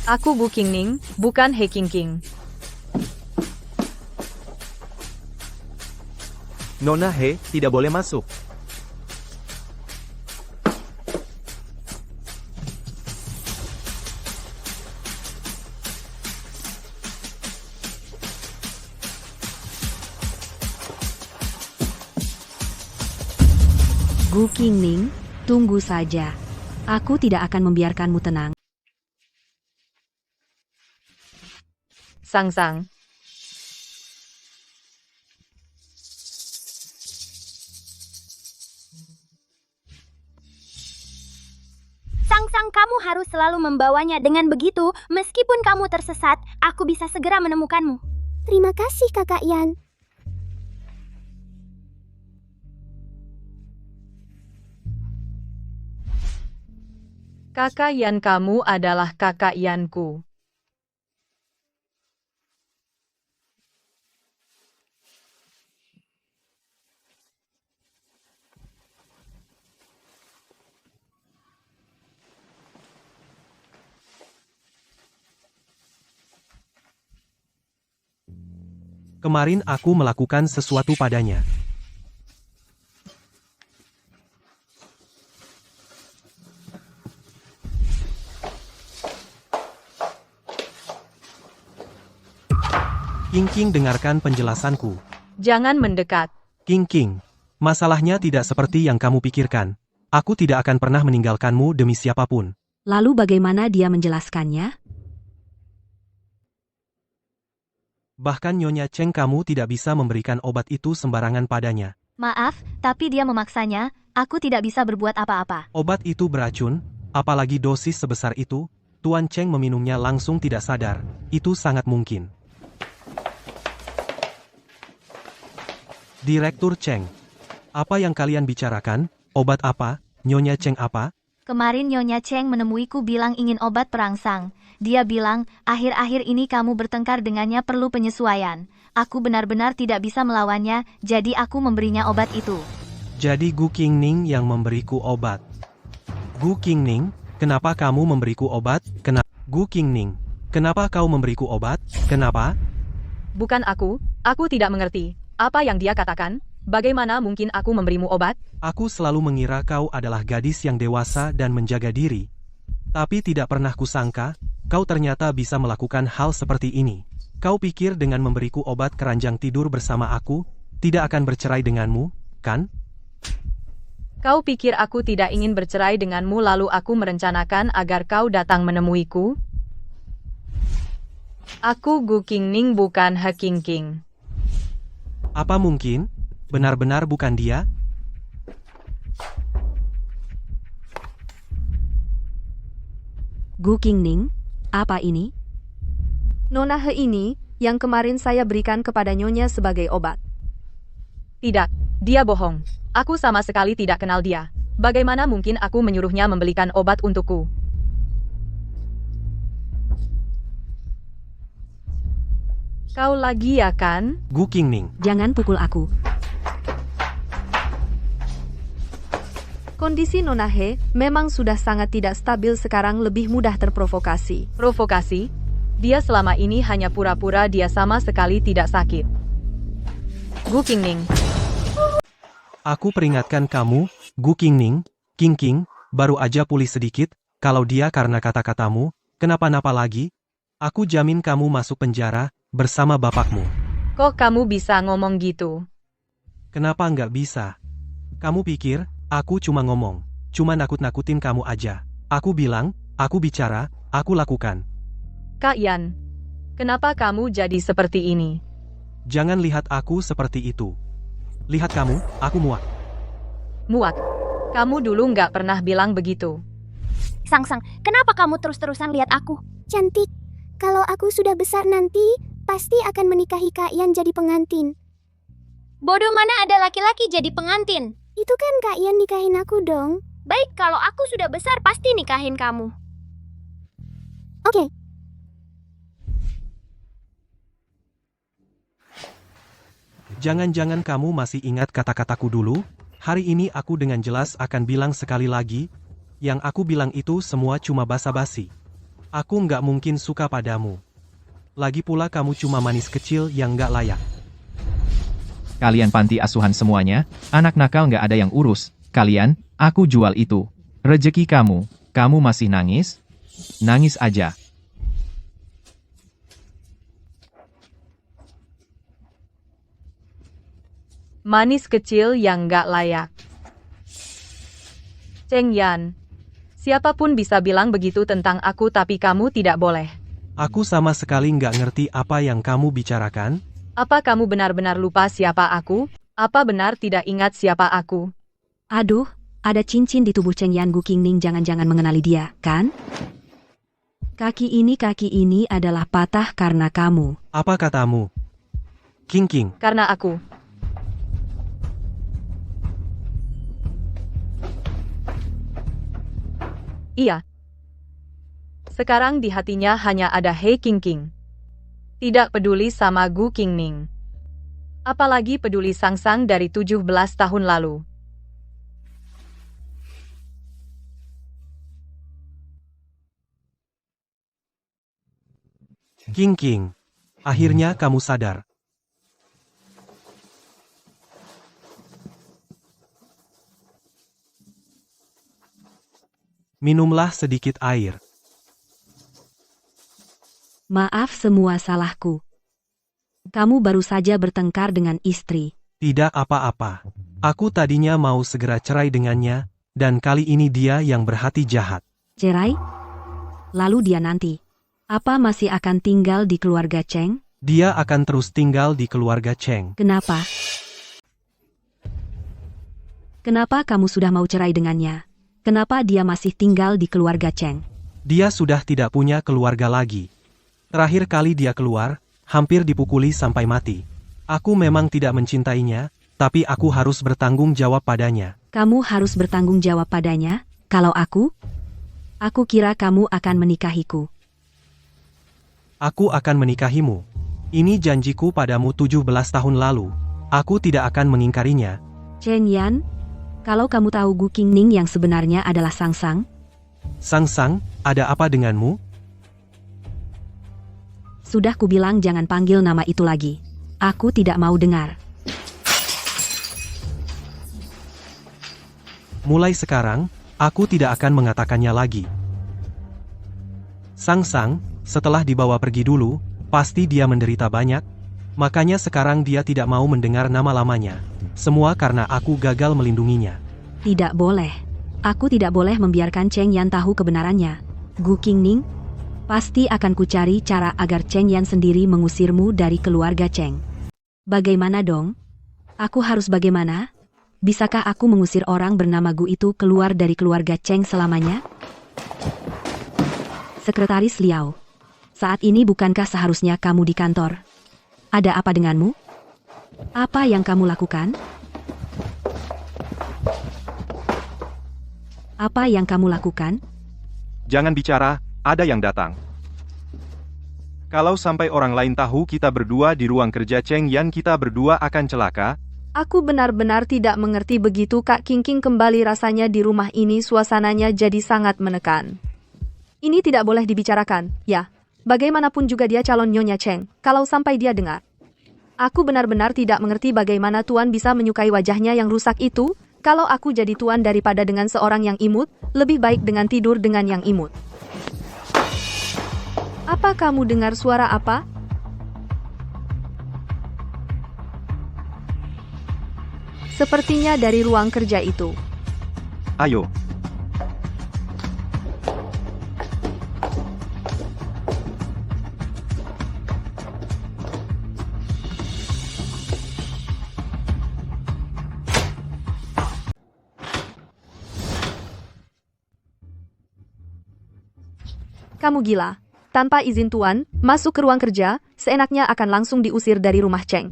S1: Aku Bu Qingning, bukan He Qingqing.
S11: Nona He tidak boleh masuk.
S3: Gu Qingning, tunggu saja. Aku tidak akan membiarkanmu tenang.
S1: Sang.
S5: Sang, kamu harus selalu membawanya dengan begitu. Meskipun kamu tersesat, aku bisa segera menemukanmu. Terima kasih, Kakak Yan.
S1: Kakak Yan, kamu adalah kakak Yanku.
S2: Kemarin aku melakukan sesuatu padanya. King, dengarkan penjelasanku.
S1: Jangan mendekat.
S2: King, masalahnya tidak seperti yang kamu pikirkan. Aku tidak akan pernah meninggalkanmu demi siapapun.
S3: Lalu bagaimana dia menjelaskannya?
S2: Bahkan Nyonya Cheng, kamu tidak bisa memberikan obat itu sembarangan padanya.
S12: Maaf, tapi dia memaksanya. Aku tidak bisa berbuat apa-apa.
S2: Obat itu beracun, apalagi dosis sebesar itu. Tuan Cheng meminumnya langsung tidak sadar. Itu sangat mungkin. Direktur Cheng, apa yang kalian bicarakan? Obat apa? Nyonya Cheng apa?
S12: Kemarin Nyonya Cheng menemuiku bilang ingin obat perangsang. Dia bilang, akhir-akhir ini kamu bertengkar dengannya perlu penyesuaian. Aku benar-benar tidak bisa melawannya, jadi aku memberinya obat itu.
S2: Jadi Gu Qingning yang memberiku obat. Gu Qingning, kenapa kamu memberiku obat? Gu Qingning, kenapa kau memberiku obat? Kenapa?
S1: Bukan aku tidak mengerti. Apa yang dia katakan? Bagaimana mungkin aku memberimu obat?
S2: Aku selalu mengira kau adalah gadis yang dewasa dan menjaga diri. Tapi tidak pernah kusangka, kau ternyata bisa melakukan hal seperti ini. Kau pikir dengan memberiku obat keranjang tidur bersama aku, tidak akan bercerai denganmu, kan?
S1: Kau pikir aku tidak ingin bercerai denganmu lalu aku merencanakan agar kau datang menemuiku? Aku Gu Qingning bukan He Qingqing.
S2: Apa mungkin? Benar-benar bukan dia?
S3: Gu Qingning, apa ini?
S8: Nona He ini, yang kemarin saya berikan kepada Nyonya sebagai obat.
S1: Tidak, dia bohong. Aku sama sekali tidak kenal dia. Bagaimana mungkin aku menyuruhnya membelikan obat untukku? Kau lagi ya kan?
S2: Gu Qingning.
S3: Jangan pukul aku.
S8: Kondisi Nona He memang sudah sangat tidak stabil sekarang, lebih mudah terprovokasi.
S1: Provokasi? Dia selama ini hanya pura-pura, dia sama sekali tidak sakit. Gu Qingning.
S2: Aku peringatkan kamu, Gu Qingning, King, baru aja pulih sedikit, kalau dia karena kata-katamu, kenapa-napa lagi, aku jamin kamu masuk penjara, bersama bapakmu.
S1: Kok kamu bisa ngomong gitu?
S2: Kenapa nggak bisa? Kamu pikir, aku cuma ngomong, cuma nakut-nakutin kamu aja. Aku bilang, aku bicara, aku lakukan.
S1: Kak Yan, kenapa kamu jadi seperti ini?
S2: Jangan lihat aku seperti itu. Lihat kamu, aku muak.
S1: Muak? Kamu dulu nggak pernah bilang begitu.
S5: Sang, kenapa kamu terus-terusan lihat aku? Cantik. Kalau aku sudah besar nanti, pasti akan menikahi Kak Yan jadi pengantin.
S6: Bodoh, mana ada laki-laki jadi pengantin?
S5: Itu kan Kak Yan nikahin aku dong.
S6: Baik, kalau aku sudah besar pasti nikahin kamu.
S5: Oke.
S2: Jangan-jangan kamu masih ingat kata-kataku dulu? Hari ini aku dengan jelas akan bilang sekali lagi, yang aku bilang itu semua cuma basa-basi. Aku nggak mungkin suka padamu. Lagi pula kamu cuma manis kecil yang nggak layak.
S9: Kalian panti asuhan semuanya, anak nakal nggak ada yang urus. Kalian, aku jual itu. Rejeki kamu, kamu masih nangis? Nangis aja.
S1: Manis kecil yang nggak layak. Cheng Yan, siapapun bisa bilang begitu tentang aku, tapi kamu tidak boleh.
S2: Aku sama sekali nggak ngerti apa yang kamu bicarakan.
S1: Apa kamu benar-benar lupa siapa aku? Apa benar tidak ingat siapa aku?
S3: Aduh, ada cincin di tubuh Cheng Yan. Gu Qingning jangan-jangan mengenali dia, kan? Kaki ini adalah patah karena kamu.
S2: Apa katamu? King.
S1: Karena aku. Iya. Sekarang di hatinya hanya ada He King. Tidak peduli sama Gu Qingning. Apalagi peduli Sang dari 17 tahun lalu.
S2: King, akhirnya kamu sadar. Minumlah sedikit air.
S3: Maaf, semua salahku. Kamu baru saja bertengkar dengan istri.
S2: Tidak apa-apa. Aku tadinya mau segera cerai dengannya, dan kali ini dia yang berhati jahat.
S3: Cerai? Lalu dia nanti, apa masih akan tinggal di keluarga Cheng?
S2: Dia akan terus tinggal di keluarga Cheng.
S3: Kenapa? Kenapa kamu sudah mau cerai dengannya? Kenapa dia masih tinggal di keluarga Cheng?
S2: Dia sudah tidak punya keluarga lagi. Terakhir kali dia keluar, hampir dipukuli sampai mati. Aku memang tidak mencintainya, tapi aku harus bertanggung jawab padanya.
S3: Kamu harus bertanggung jawab padanya? Kalau aku kira kamu akan menikahiku.
S2: Aku akan menikahimu. Ini janjiku padamu 17 tahun lalu. Aku tidak akan mengingkarinya.
S3: Cheng Yan, kalau kamu tahu Gu Qingning yang sebenarnya adalah Sang,
S2: ada apa denganmu?
S3: Sudah kubilang jangan panggil nama itu lagi. Aku tidak mau dengar.
S2: Mulai sekarang, aku tidak akan mengatakannya lagi. Sang, setelah dibawa pergi dulu, pasti dia menderita banyak. Makanya sekarang dia tidak mau mendengar nama lamanya. Semua karena aku gagal melindunginya.
S3: Tidak boleh. Aku tidak boleh membiarkan Cheng Yan tahu kebenarannya. Gu Qingning, pasti akan kucari cara agar Cheng Yan sendiri mengusirmu dari keluarga Cheng. Bagaimana dong? Aku harus bagaimana? Bisakah aku mengusir orang bernama Gu itu keluar dari keluarga Cheng selamanya? Sekretaris Liao, saat ini bukankah seharusnya kamu di kantor? Ada apa denganmu? Apa yang kamu lakukan? Apa yang kamu lakukan?
S4: Jangan bicara, ada yang datang. Kalau sampai orang lain tahu kita berdua di ruang kerja Cheng Yan, kita berdua akan celaka.
S8: Aku benar-benar tidak mengerti begitu Kak Kingking kembali rasanya di rumah ini suasananya jadi sangat menekan. Ini tidak boleh dibicarakan, ya. Bagaimanapun juga dia calon Nyonya Cheng, kalau sampai dia dengar. Aku benar-benar tidak mengerti bagaimana Tuan bisa menyukai wajahnya yang rusak itu. Kalau aku jadi Tuan daripada dengan seorang yang imut, lebih baik dengan tidur dengan yang imut. Apa kamu dengar suara apa? Sepertinya dari ruang kerja itu.
S4: Ayo.
S8: Kamu gila. Tanpa izin Tuan, masuk ke ruang kerja, seenaknya akan langsung diusir dari rumah Cheng.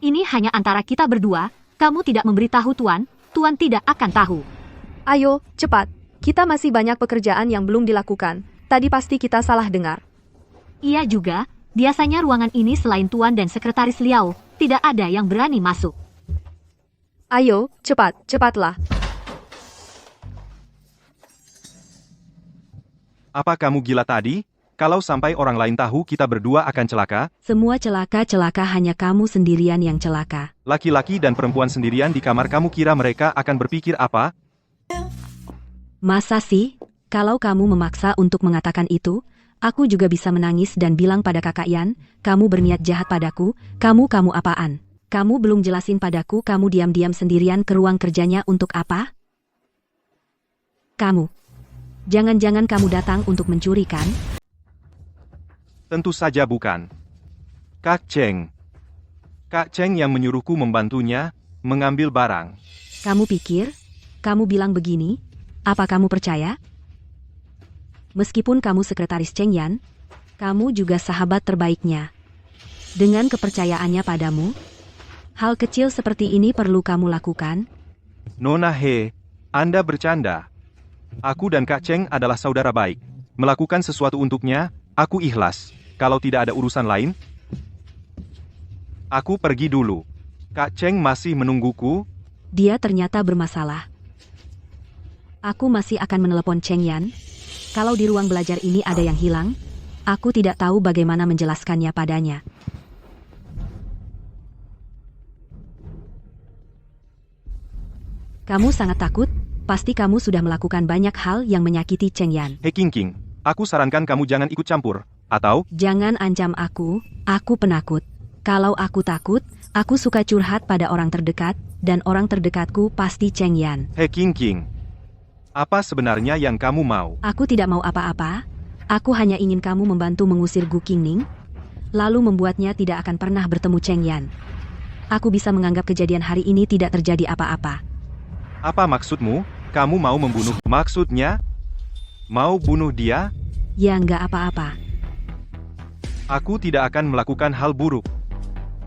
S3: Ini hanya antara kita berdua, kamu tidak memberitahu Tuan, Tuan tidak akan tahu.
S8: Ayo, cepat. Kita masih banyak pekerjaan yang belum dilakukan. Tadi pasti kita salah dengar.
S3: Iya juga, biasanya ruangan ini selain Tuan dan Sekretaris Liao, tidak ada yang berani masuk.
S8: Ayo, cepatlah.
S4: Apa kamu gila tadi? Kalau sampai orang lain tahu kita berdua akan celaka.
S3: Semua celaka hanya kamu sendirian yang celaka.
S4: Laki-laki dan perempuan sendirian di kamar, kamu kira mereka akan berpikir apa?
S3: Masa sih? Kalau kamu memaksa untuk mengatakan itu, aku juga bisa menangis dan bilang pada Kakak Yan, kamu berniat jahat padaku, kamu apaan? Kamu belum jelasin padaku kamu diam-diam sendirian ke ruang kerjanya untuk apa? Kamu. Jangan-jangan kamu datang untuk mencuri kan?
S4: Tentu saja bukan. Kak Cheng. Kak Cheng yang menyuruhku membantunya mengambil barang.
S3: Kamu pikir? Kamu bilang begini? Apa kamu percaya? Meskipun kamu sekretaris Cheng Yan, kamu juga sahabat terbaiknya. Dengan kepercayaannya padamu, hal kecil seperti ini perlu kamu lakukan?
S4: Nona He, Anda bercanda. Aku dan Kak Cheng adalah saudara baik. Melakukan sesuatu untuknya, aku ikhlas. Kalau tidak ada urusan lain, aku pergi dulu. Kak Cheng masih menungguku.
S3: Dia ternyata bermasalah. Aku masih akan menelepon Cheng Yan. Kalau di ruang belajar ini ada yang hilang, aku tidak tahu bagaimana menjelaskannya padanya. Kamu sangat takut? Pasti kamu sudah melakukan banyak hal yang menyakiti Cheng Yan.
S4: Hei King, aku sarankan kamu jangan ikut campur. Atau?
S3: Jangan ancam aku penakut. Kalau aku takut, aku suka curhat pada orang terdekat, dan orang terdekatku pasti Cheng Yan.
S4: Hei King, apa sebenarnya yang kamu mau?
S3: Aku tidak mau apa-apa. Aku hanya ingin kamu membantu mengusir Gu Qingning, lalu membuatnya tidak akan pernah bertemu Cheng Yan. Aku bisa menganggap kejadian hari ini tidak terjadi apa-apa.
S4: Apa maksudmu? Kamu mau membunuh? Maksudnya? Mau bunuh dia?
S3: Ya nggak apa-apa.
S4: Aku tidak akan melakukan hal buruk.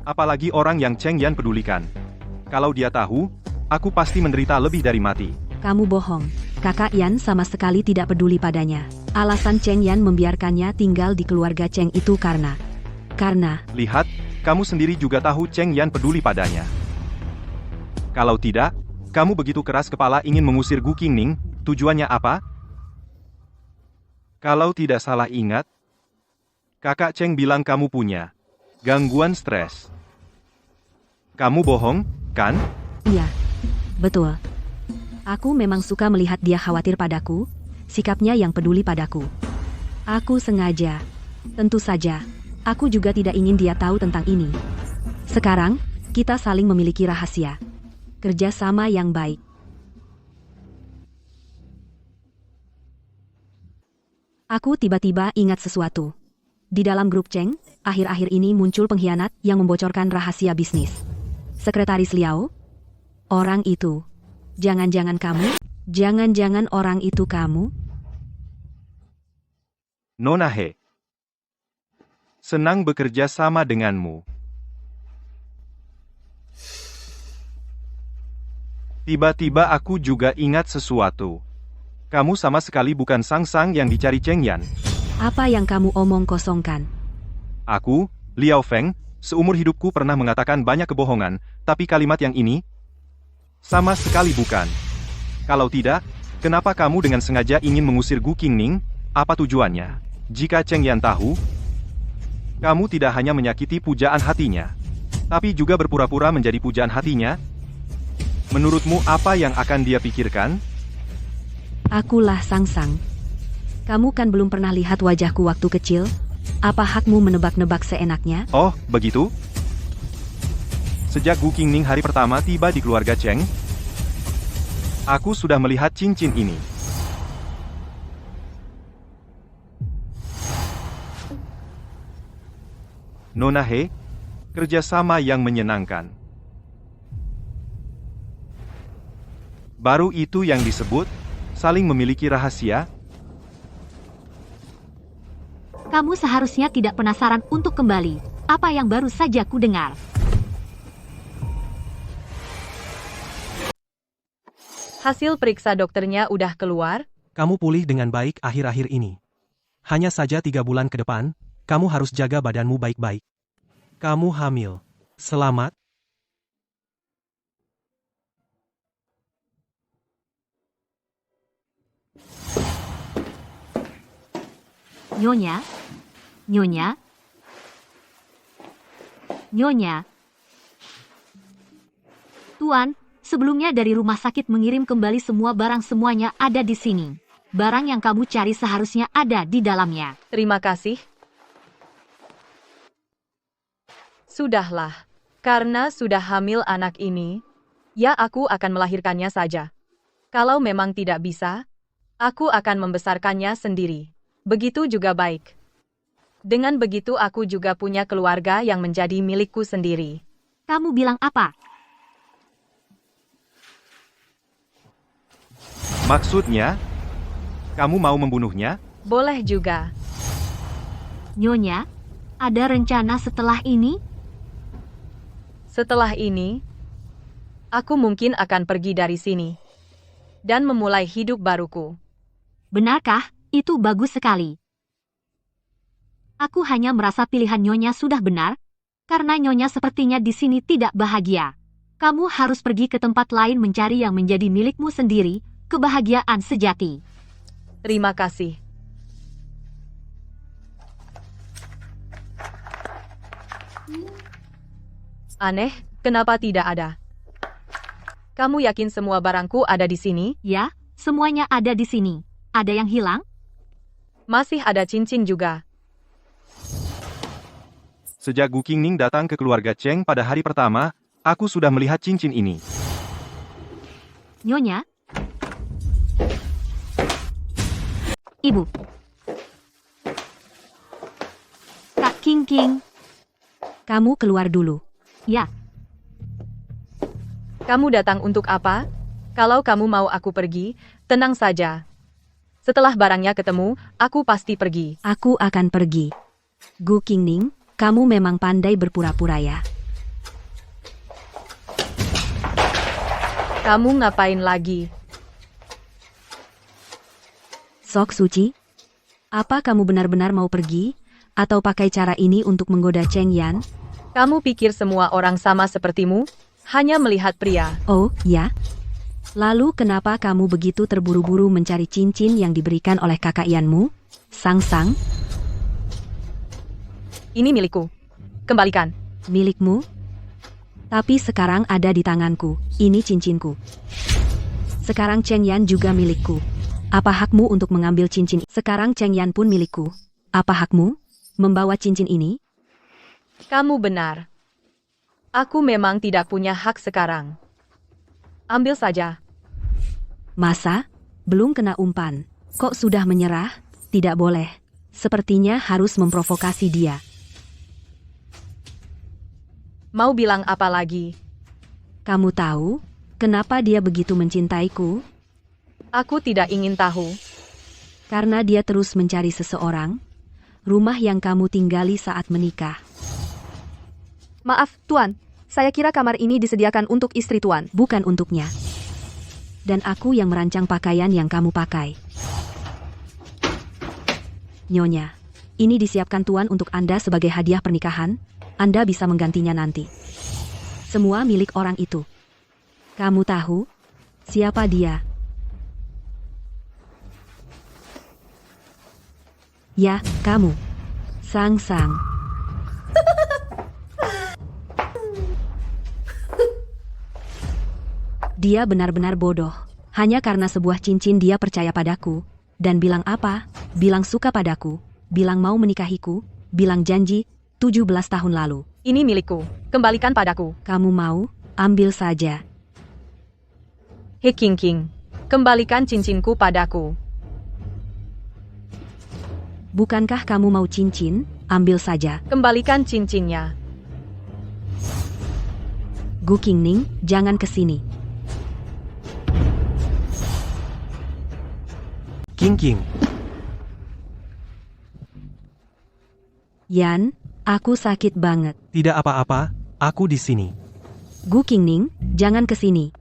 S4: Apalagi orang yang Cheng Yan pedulikan. Kalau dia tahu, aku pasti menderita lebih dari mati.
S3: Kamu bohong. Kakak Yan sama sekali tidak peduli padanya. Alasan Cheng Yan membiarkannya tinggal di keluarga Cheng itu karena...
S4: Lihat, kamu sendiri juga tahu Cheng Yan peduli padanya. Kalau tidak, kamu begitu keras kepala ingin mengusir Gu Qingning, tujuannya apa? Kalau tidak salah ingat, Kakak Cheng bilang kamu punya gangguan stres. Kamu bohong, kan?
S3: Iya, betul. Aku memang suka melihat dia khawatir padaku, sikapnya yang peduli padaku. Aku sengaja. Tentu saja, aku juga tidak ingin dia tahu tentang ini. Sekarang, kita saling memiliki rahasia. Kerjasama yang baik. Aku tiba-tiba ingat sesuatu. Di dalam grup Cheng, akhir-akhir ini muncul pengkhianat yang membocorkan rahasia bisnis. Sekretaris Liao? Orang itu. Jangan-jangan kamu? Jangan-jangan orang itu kamu?
S4: Nona He. Senang bekerja sama denganmu. Tiba-tiba aku juga ingat sesuatu. Kamu sama sekali bukan Sang Sang yang dicari Cheng Yan.
S3: Apa yang kamu omong kosongkan?
S4: Aku, Liao Feng, seumur hidupku pernah mengatakan banyak kebohongan, tapi kalimat yang ini sama sekali bukan. Kalau tidak, kenapa kamu dengan sengaja ingin mengusir Gu Qingning? Apa tujuannya? Jika Cheng Yan tahu, kamu tidak hanya menyakiti pujaan hatinya, tapi juga berpura-pura menjadi pujaan hatinya. Menurutmu apa yang akan dia pikirkan?
S3: Akulah Sangsang. Kamu kan belum pernah lihat wajahku waktu kecil? Apa hakmu menebak-nebak seenaknya?
S4: Oh, begitu? Sejak Gu Qingning hari pertama tiba di keluarga Cheng, aku sudah melihat cincin ini. Nona He, kerjasama yang menyenangkan. Baru itu yang disebut saling memiliki rahasia.
S3: Kamu seharusnya tidak penasaran untuk kembali. Apa yang baru saja ku dengar?
S1: Hasil periksa dokternya udah keluar?
S2: Kamu pulih dengan baik akhir-akhir ini. Hanya saja 3 bulan ke depan, kamu harus jaga badanmu baik-baik. Kamu hamil. Selamat.
S3: Nyonya? Nyonya? Nyonya? Tuan, sebelumnya dari rumah sakit mengirim kembali semua barang, semuanya ada di sini. Barang yang kamu cari seharusnya ada di dalamnya.
S1: Terima kasih. Sudahlah. Karena sudah hamil anak ini, ya aku akan melahirkannya saja. Kalau memang tidak bisa, aku akan membesarkannya sendiri. Begitu juga baik. Dengan begitu aku juga punya keluarga yang menjadi milikku sendiri.
S3: Kamu bilang apa?
S4: Maksudnya, kamu mau membunuhnya?
S1: Boleh juga.
S3: Nyonya, ada rencana setelah ini?
S1: Setelah ini, aku mungkin akan pergi dari sini dan memulai hidup baruku.
S3: Benarkah? Itu bagus sekali. Aku hanya merasa pilihan Nyonya sudah benar, karena Nyonya sepertinya di sini tidak bahagia. Kamu harus pergi ke tempat lain mencari yang menjadi milikmu sendiri, kebahagiaan sejati.
S1: Terima kasih. Aneh, kenapa tidak ada? Kamu yakin semua barangku ada di sini?
S3: Ya, semuanya ada di sini. Ada yang hilang?
S1: Masih ada cincin juga.
S4: Sejak Gu Qingning datang ke keluarga Cheng pada hari pertama, aku sudah melihat cincin ini.
S3: Nyonya? Ibu. Kak Qingqing. Kamu keluar dulu. Ya.
S1: Kamu datang untuk apa? Kalau kamu mau aku pergi, tenang saja. Setelah barangnya ketemu, aku pasti pergi.
S3: Aku akan pergi. Gu Qingning, kamu memang pandai berpura-pura ya.
S1: Kamu ngapain lagi?
S3: Sok Suci, apa kamu benar-benar mau pergi? Atau pakai cara ini untuk menggoda Cheng Yan?
S1: Kamu pikir semua orang sama sepertimu? Hanya melihat pria.
S3: Oh, ya? Lalu kenapa kamu begitu terburu-buru mencari cincin yang diberikan oleh kakak Yanmu? Sangsang?
S1: Ini milikku. Kembalikan.
S3: Milikmu? Tapi sekarang ada di tanganku. Ini cincinku. Sekarang Cheng Yan juga milikku. Apa hakmu untuk mengambil cincin? Sekarang Cheng Yan pun milikku. Apa hakmu membawa cincin ini?
S1: Kamu benar. Aku memang tidak punya hak sekarang. Ambil saja.
S3: Masa? Belum kena umpan. Kok sudah menyerah? Tidak boleh. Sepertinya harus memprovokasi dia.
S1: Mau bilang apa lagi?
S3: Kamu tahu, kenapa dia begitu mencintaiku?
S1: Aku tidak ingin tahu.
S3: Karena dia terus mencari seseorang, rumah yang kamu tinggali saat menikah.
S8: Maaf, Tuan. Saya kira kamar ini disediakan untuk istri Tuan.
S3: Bukan untuknya. Dan aku yang merancang pakaian yang kamu pakai. Nyonya, Ini disiapkan Tuan untuk Anda sebagai hadiah pernikahan. Anda bisa menggantinya nanti. Semua milik orang itu. Kamu tahu siapa dia? Ya, kamu. Sang-sang. Dia benar-benar bodoh. Hanya karena sebuah cincin dia percaya padaku. Dan bilang apa? Bilang suka padaku. Bilang mau menikahiku. Bilang janji 17 tahun lalu.
S1: Ini milikku. Kembalikan padaku.
S3: Kamu mau? Ambil saja.
S1: Hei King King. Kembalikan cincinku padaku.
S3: Bukankah kamu mau cincin? Ambil saja.
S1: Kembalikan cincinnya.
S3: Gu Qingning, jangan kesini.
S2: King King.
S3: Yan, aku sakit banget.
S2: Tidak apa-apa, aku di sini.
S3: Gu Qingning, jangan kesini.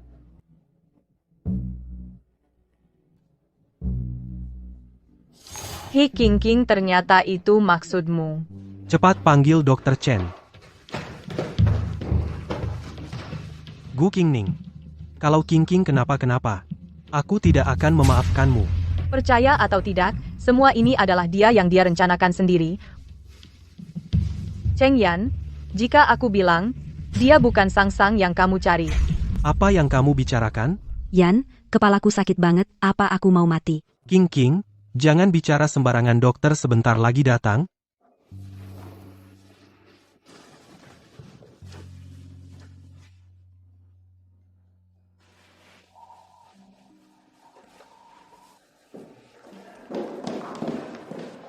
S1: Hei King King, ternyata itu maksudmu.
S2: Cepat panggil Dr. Chen. Gu Qingning. Kalau King King kenapa-kenapa, aku tidak akan memaafkanmu.
S1: Percaya atau tidak, semua ini adalah dia yang dia rencanakan sendiri. Cheng Yan, jika aku bilang, dia bukan Sang-sang yang kamu cari.
S2: Apa yang kamu bicarakan?
S3: Yan, kepalaku sakit banget, apa aku mau mati?
S2: King King, jangan bicara sembarangan, dokter sebentar lagi datang.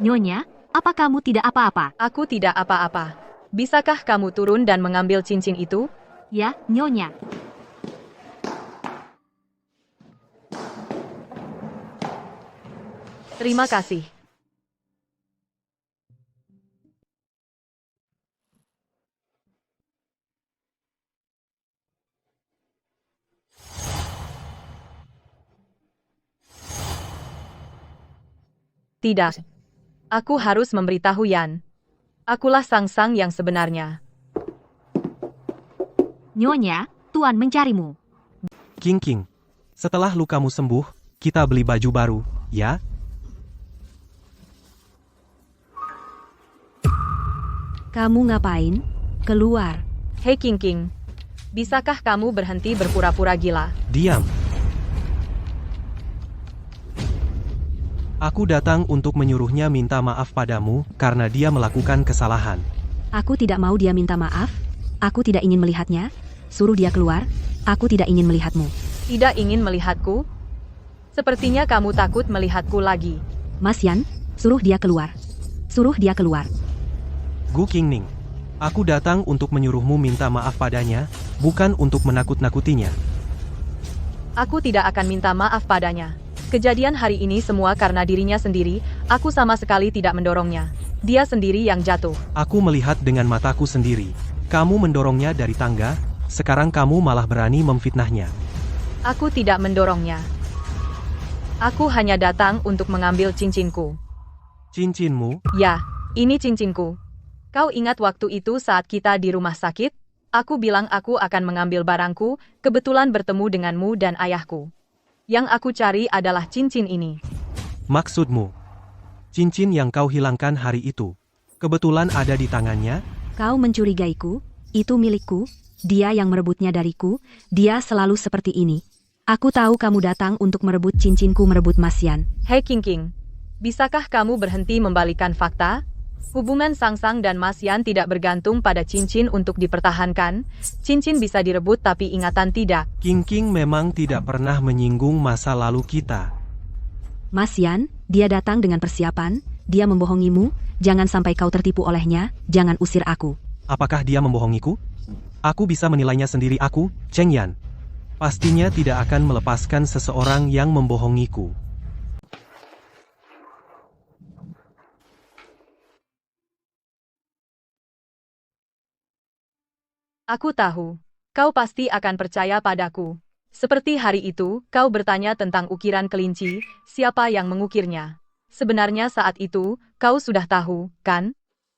S3: Nyonya, apa kamu tidak apa-apa?
S1: Aku tidak apa-apa. Bisakah kamu turun dan mengambil cincin itu?
S3: Ya, Nyonya.
S1: Terima kasih. Tidak. Aku harus memberitahu Yan. Akulah Sang-sang yang sebenarnya.
S3: Nyonya, Tuan mencarimu.
S2: King King, setelah lukamu sembuh, kita beli baju baru, ya?
S3: Kamu ngapain? Keluar.
S1: Hei King King, bisakah kamu berhenti berpura-pura gila?
S2: Diam. Aku datang untuk menyuruhnya minta maaf padamu karena dia melakukan kesalahan.
S3: Aku tidak mau dia minta maaf. Aku tidak ingin melihatnya. Suruh dia keluar. Aku tidak ingin melihatmu.
S1: Tidak ingin melihatku? Sepertinya kamu takut melihatku lagi.
S3: Mas Yan, suruh dia keluar. Suruh dia keluar.
S2: Gu Qingning, aku datang untuk menyuruhmu minta maaf padanya, bukan untuk menakut-nakutinya.
S1: Aku tidak akan minta maaf padanya. Kejadian hari ini semua karena dirinya sendiri, aku sama sekali tidak mendorongnya. Dia sendiri yang jatuh.
S2: Aku melihat dengan mataku sendiri. Kamu mendorongnya dari tangga, sekarang kamu malah berani memfitnahnya.
S1: Aku tidak mendorongnya. Aku hanya datang untuk mengambil cincinku.
S2: Cincinmu?
S1: Ya, ini cincinku. Kau ingat waktu itu saat kita di rumah sakit? Aku bilang aku akan mengambil barangku, kebetulan bertemu denganmu dan ayahku. Yang aku cari adalah cincin ini.
S2: Maksudmu? Cincin yang kau hilangkan hari itu, kebetulan ada di tangannya?
S3: Kau mencurigaiku, itu milikku, dia yang merebutnya dariku, dia selalu seperti ini. Aku tahu kamu datang untuk merebut cincinku, merebut Mas Yan.
S1: Hei King King, bisakah kamu berhenti membalikan fakta? Hubungan Sang-sang dan Mas Yan tidak bergantung pada cincin untuk dipertahankan. Cincin bisa direbut tapi ingatan tidak.
S2: King King memang tidak pernah menyinggung masa lalu kita.
S3: Mas Yan, dia datang dengan persiapan, dia membohongimu, jangan sampai kau tertipu olehnya, jangan usir aku.
S2: Apakah dia membohongiku? Aku bisa menilainya sendiri, aku, Cheng Yan. Pastinya tidak akan melepaskan seseorang yang membohongiku.
S1: Aku tahu, kau pasti akan percaya padaku. Seperti hari itu, kau bertanya tentang ukiran kelinci, siapa yang mengukirnya. Sebenarnya saat itu, kau sudah tahu, kan?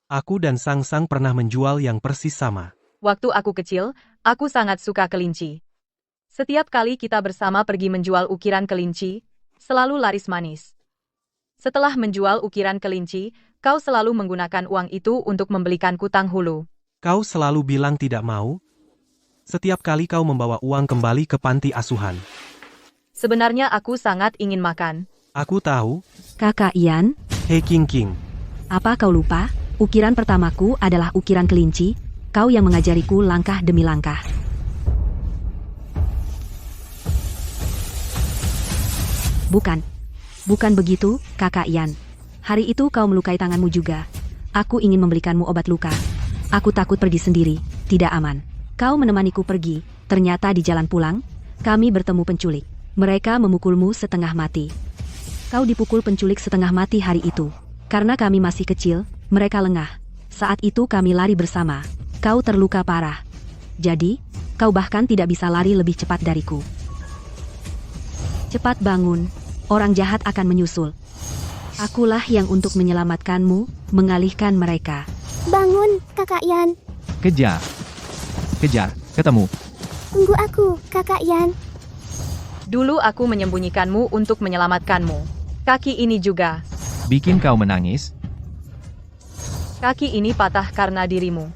S2: Aku dan Sang pernah menjual yang persis sama.
S1: Waktu aku kecil, aku sangat suka kelinci. Setiap kali kita bersama pergi menjual ukiran kelinci, selalu laris manis. Setelah menjual ukiran kelinci, kau selalu menggunakan uang itu untuk membelikanku tanghulu.
S2: Kau selalu bilang tidak mau? Setiap kali kau membawa uang kembali ke panti asuhan.
S1: Sebenarnya aku sangat ingin makan.
S2: Aku tahu.
S3: Kakak Ian,
S2: Hei King.
S3: apa kau lupa? Ukiran pertamaku adalah ukiran kelinci. Kau yang mengajariku langkah demi langkah. Bukan begitu, Kakak Ian. Hari itu kau melukai tanganmu juga. Aku ingin membelikanmu obat luka. Aku takut pergi sendiri, tidak aman. Kau menemaniku pergi, ternyata di jalan pulang, kami bertemu penculik. Mereka memukulmu setengah mati. Kau dipukul penculik setengah mati hari itu. Karena kami masih kecil, mereka lengah. Saat itu kami lari bersama. Kau terluka parah. Jadi, kau bahkan tidak bisa lari lebih cepat dariku. Cepat bangun, orang jahat akan menyusul. Akulah yang untuk menyelamatkanmu, mengalihkan mereka.
S5: Bangun, Kakak Ian.
S9: Kejar, ketemu.
S5: Tunggu aku, Kakak Ian.
S1: Dulu aku menyembunyikanmu untuk menyelamatkanmu. Kaki ini juga.
S9: Bikin kau menangis?
S1: Kaki ini patah karena dirimu.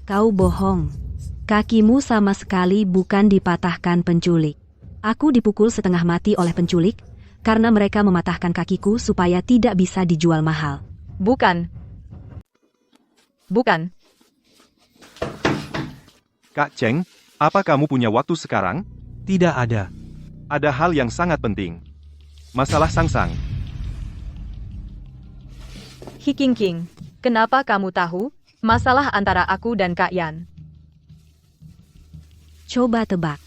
S3: Kau bohong. Kakimu sama sekali bukan dipatahkan penculik. Aku dipukul setengah mati oleh penculik, karena mereka mematahkan kakiku supaya tidak bisa dijual mahal.
S1: Bukan.
S4: Kak Cheng, apa kamu punya waktu sekarang?
S2: Tidak ada.
S4: Ada hal yang sangat penting. Masalah Sang.
S1: King, kenapa kamu tahu? Masalah antara aku dan Kak Yan.
S3: Coba tebak.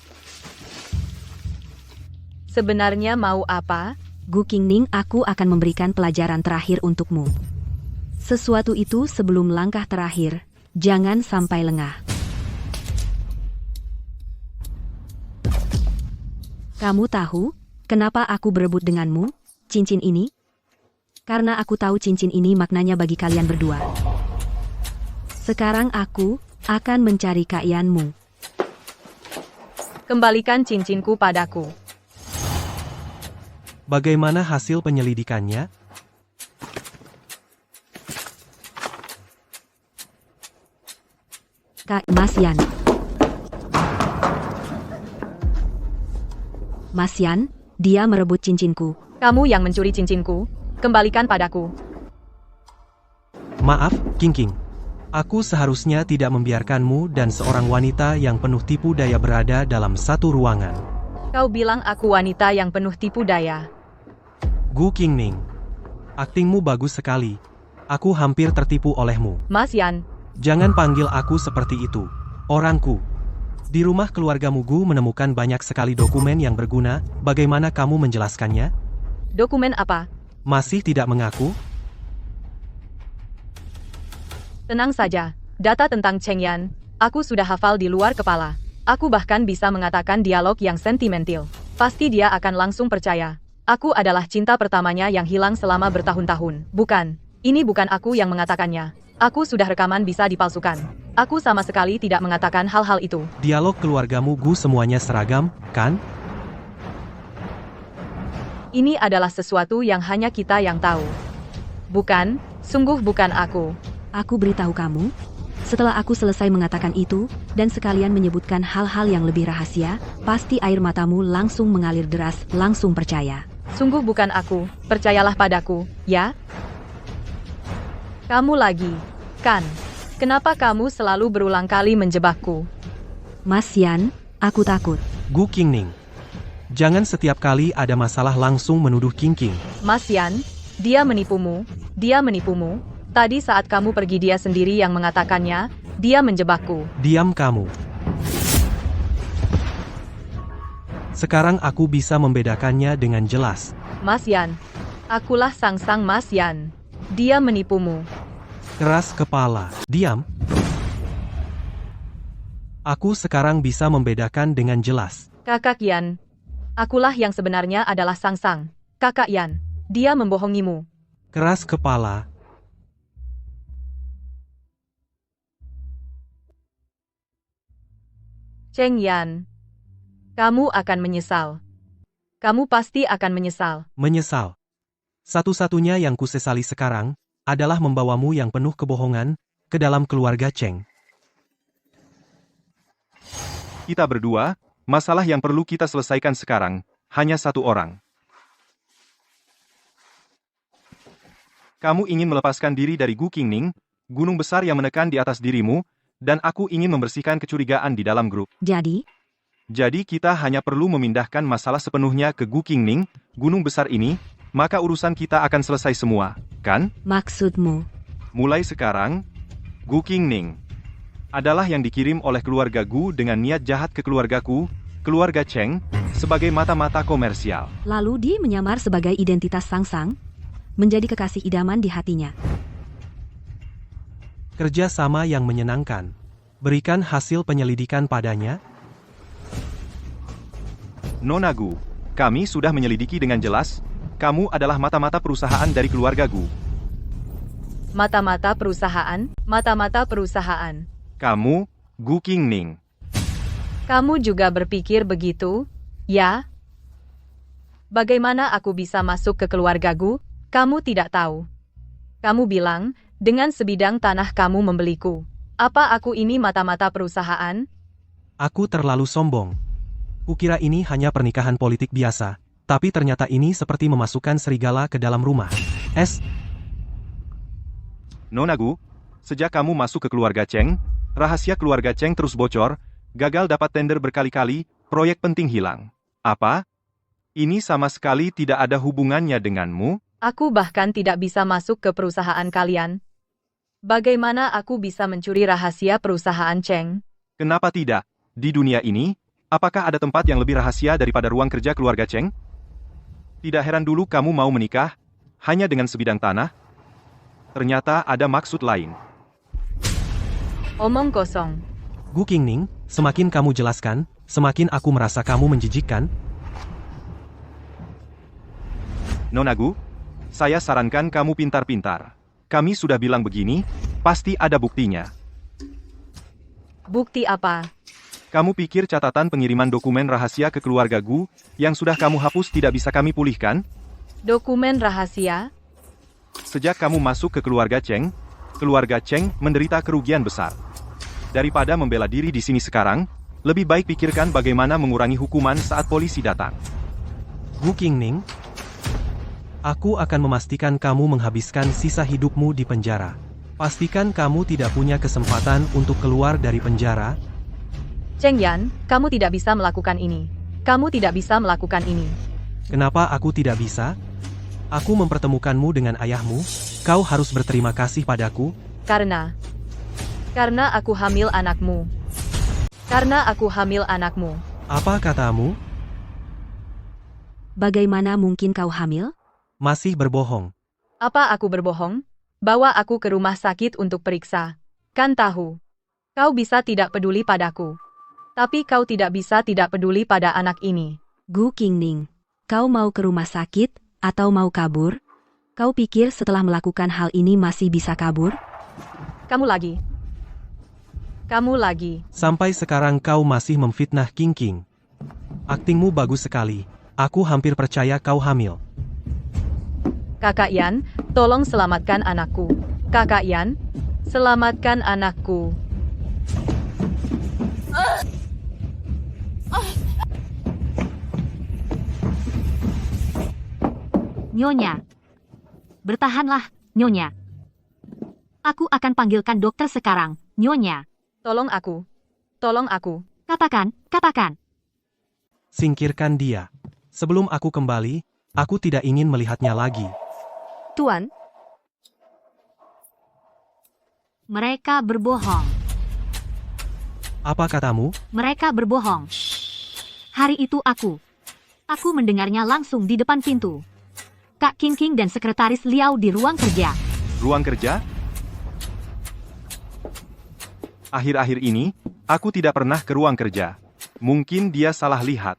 S1: Sebenarnya mau apa?
S3: Gu Qingning, aku akan memberikan pelajaran terakhir untukmu. Sesuatu itu sebelum langkah terakhir, jangan sampai lengah. Kamu tahu, kenapa aku berebut denganmu, cincin ini? Karena aku tahu cincin ini maknanya bagi kalian berdua. Sekarang aku akan mencari Kak Yanmu.
S1: Kembalikan cincinku padaku.
S2: Bagaimana hasil penyelidikannya?
S3: Kak Mas Yan. Mas Yan, dia merebut cincinku.
S1: Kamu yang mencuri cincinku. Kembalikan padaku.
S2: Maaf, King. Aku seharusnya tidak membiarkanmu dan seorang wanita yang penuh tipu daya berada dalam satu ruangan.
S1: Kau bilang aku wanita yang penuh tipu daya.
S2: Gu Qingning, aktingmu bagus sekali. Aku hampir tertipu olehmu.
S1: Mas Yan.
S2: Jangan panggil aku seperti itu. Orangku. Di rumah keluargamu Gu menemukan banyak sekali dokumen yang berguna. Bagaimana kamu menjelaskannya?
S1: Dokumen apa?
S2: Masih tidak mengaku?
S1: Tenang saja. Data tentang Cheng Yan, aku sudah hafal di luar kepala. Aku bahkan bisa mengatakan dialog yang sentimental. Pasti dia akan langsung percaya. Aku adalah cinta pertamanya yang hilang selama bertahun-tahun. Bukan. Ini bukan aku yang mengatakannya. Aku sudah rekaman bisa dipalsukan. Aku sama sekali tidak mengatakan hal-hal itu.
S2: Dialog keluargamu Gu semuanya seragam, kan?
S1: Ini adalah sesuatu yang hanya kita yang tahu. Bukan, sungguh bukan aku.
S3: Aku beritahu kamu, setelah aku selesai mengatakan itu, dan sekalian menyebutkan hal-hal yang lebih rahasia, pasti air matamu langsung mengalir deras, langsung percaya.
S1: Sungguh bukan aku, percayalah padaku, ya? Kamu lagi, kan? Kenapa kamu selalu berulang kali menjebakku?
S3: Mas Yan, aku takut.
S2: Gu Qingning, jangan setiap kali ada masalah langsung menuduh King.
S1: Mas Yan, dia menipumu. Tadi saat kamu pergi dia sendiri yang mengatakannya, dia menjebakku.
S2: Diam kamu. Sekarang aku bisa membedakannya dengan jelas.
S1: Mas Yan, akulah sang Mas Yan. Dia menipumu.
S2: Keras kepala. Diam. Aku sekarang bisa membedakan dengan jelas.
S1: Kakak Yan, akulah yang sebenarnya adalah sang Kakak Yan. Dia membohongimu.
S2: Keras kepala.
S1: Cheng Yan. Kamu akan menyesal. Kamu pasti akan menyesal.
S2: Menyesal. Satu-satunya yang kusesali sekarang, adalah membawamu yang penuh kebohongan, ke dalam keluarga Cheng.
S4: Kita berdua, masalah yang perlu kita selesaikan sekarang, hanya satu orang. Kamu ingin melepaskan diri dari Gu Qingning, gunung besar yang menekan di atas dirimu, dan aku ingin membersihkan kecurigaan di dalam grup. Jadi kita hanya perlu memindahkan masalah sepenuhnya ke Gu Qingning, gunung besar ini, maka urusan kita akan selesai semua, kan?
S3: Maksudmu?
S4: Mulai sekarang, Gu Qingning adalah yang dikirim oleh keluarga Gu dengan niat jahat ke keluargaku, keluarga Cheng, sebagai mata-mata komersial.
S3: Lalu dia menyamar sebagai identitas Sangsang, menjadi kekasih idaman di hatinya.
S2: Kerja sama yang menyenangkan. Berikan hasil penyelidikan padanya.
S4: Nona Gu, kami sudah menyelidiki dengan jelas, kamu adalah mata-mata perusahaan dari keluarga Gu.
S1: Mata-mata perusahaan, mata-mata perusahaan.
S4: Kamu, Gu Qingning.
S1: Kamu juga berpikir begitu, ya? Bagaimana aku bisa masuk ke keluarga Gu? Kamu tidak tahu. Kamu bilang, dengan sebidang tanah kamu membeliku. Apa aku ini mata-mata perusahaan?
S2: Aku terlalu sombong. Kukira ini hanya pernikahan politik biasa, tapi ternyata ini seperti memasukkan serigala ke dalam rumah.
S4: Nona Gu, sejak kamu masuk ke keluarga Cheng, rahasia keluarga Cheng terus bocor, gagal dapat tender berkali-kali, proyek penting hilang. Apa? Ini sama sekali tidak ada hubungannya denganmu?
S1: Aku bahkan tidak bisa masuk ke perusahaan kalian. Bagaimana aku bisa mencuri rahasia perusahaan Cheng?
S4: Kenapa tidak? Di dunia ini, apakah ada tempat yang lebih rahasia daripada ruang kerja keluarga Cheng? Tidak heran dulu kamu mau menikah, hanya dengan sebidang tanah. Ternyata ada maksud lain.
S1: Omong kosong.
S2: Gu Qingning, semakin kamu jelaskan, semakin aku merasa kamu menjijikkan.
S4: Nona Gu, saya sarankan kamu pintar-pintar. Kami sudah bilang begini, pasti ada buktinya.
S1: Bukti apa?
S4: Kamu pikir catatan pengiriman dokumen rahasia ke keluarga Gu, yang sudah kamu hapus tidak bisa kami pulihkan?
S1: Dokumen rahasia?
S4: Sejak kamu masuk ke keluarga Cheng menderita kerugian besar. Daripada membela diri di sini sekarang, lebih baik pikirkan bagaimana mengurangi hukuman saat polisi datang.
S2: Gu Qingning, aku akan memastikan kamu menghabiskan sisa hidupmu di penjara. Pastikan kamu tidak punya kesempatan untuk keluar dari penjara.
S1: Cheng Yan, kamu tidak bisa melakukan ini. Kamu tidak bisa melakukan ini.
S2: Kenapa aku tidak bisa? Aku mempertemukanmu dengan ayahmu, kau harus berterima kasih padaku.
S1: Karena aku hamil anakmu. Karena aku hamil anakmu.
S2: Apa katamu?
S3: Bagaimana mungkin kau hamil?
S2: Masih berbohong.
S1: Apa aku berbohong? Bawa aku ke rumah sakit untuk periksa. Kan tahu. Kau bisa tidak peduli padaku. Tapi kau tidak bisa tidak peduli pada anak ini.
S3: Gu Qingning, kau mau ke rumah sakit, atau mau kabur? Kau pikir setelah melakukan hal ini masih bisa kabur?
S1: Kamu lagi.
S2: Sampai sekarang kau masih memfitnah Qingqing. Aktingmu bagus sekali. Aku hampir percaya kau hamil.
S1: Kakak Yan, tolong selamatkan anakku. Kakak Yan, selamatkan anakku.
S3: Nyonya. Bertahanlah, Nyonya. Aku akan panggilkan dokter sekarang, Nyonya.
S1: Tolong aku.
S3: Katakan.
S2: Singkirkan dia. Sebelum aku kembali, aku tidak ingin melihatnya lagi.
S8: Tuan,
S3: Mereka berbohong.
S2: Apa katamu?
S3: Mereka berbohong. Hari itu aku mendengarnya langsung di depan pintu. Kak Qingqing dan Sekretaris Liao di ruang kerja.
S4: Ruang kerja? Akhir-akhir ini, aku tidak pernah ke ruang kerja. Mungkin dia salah lihat.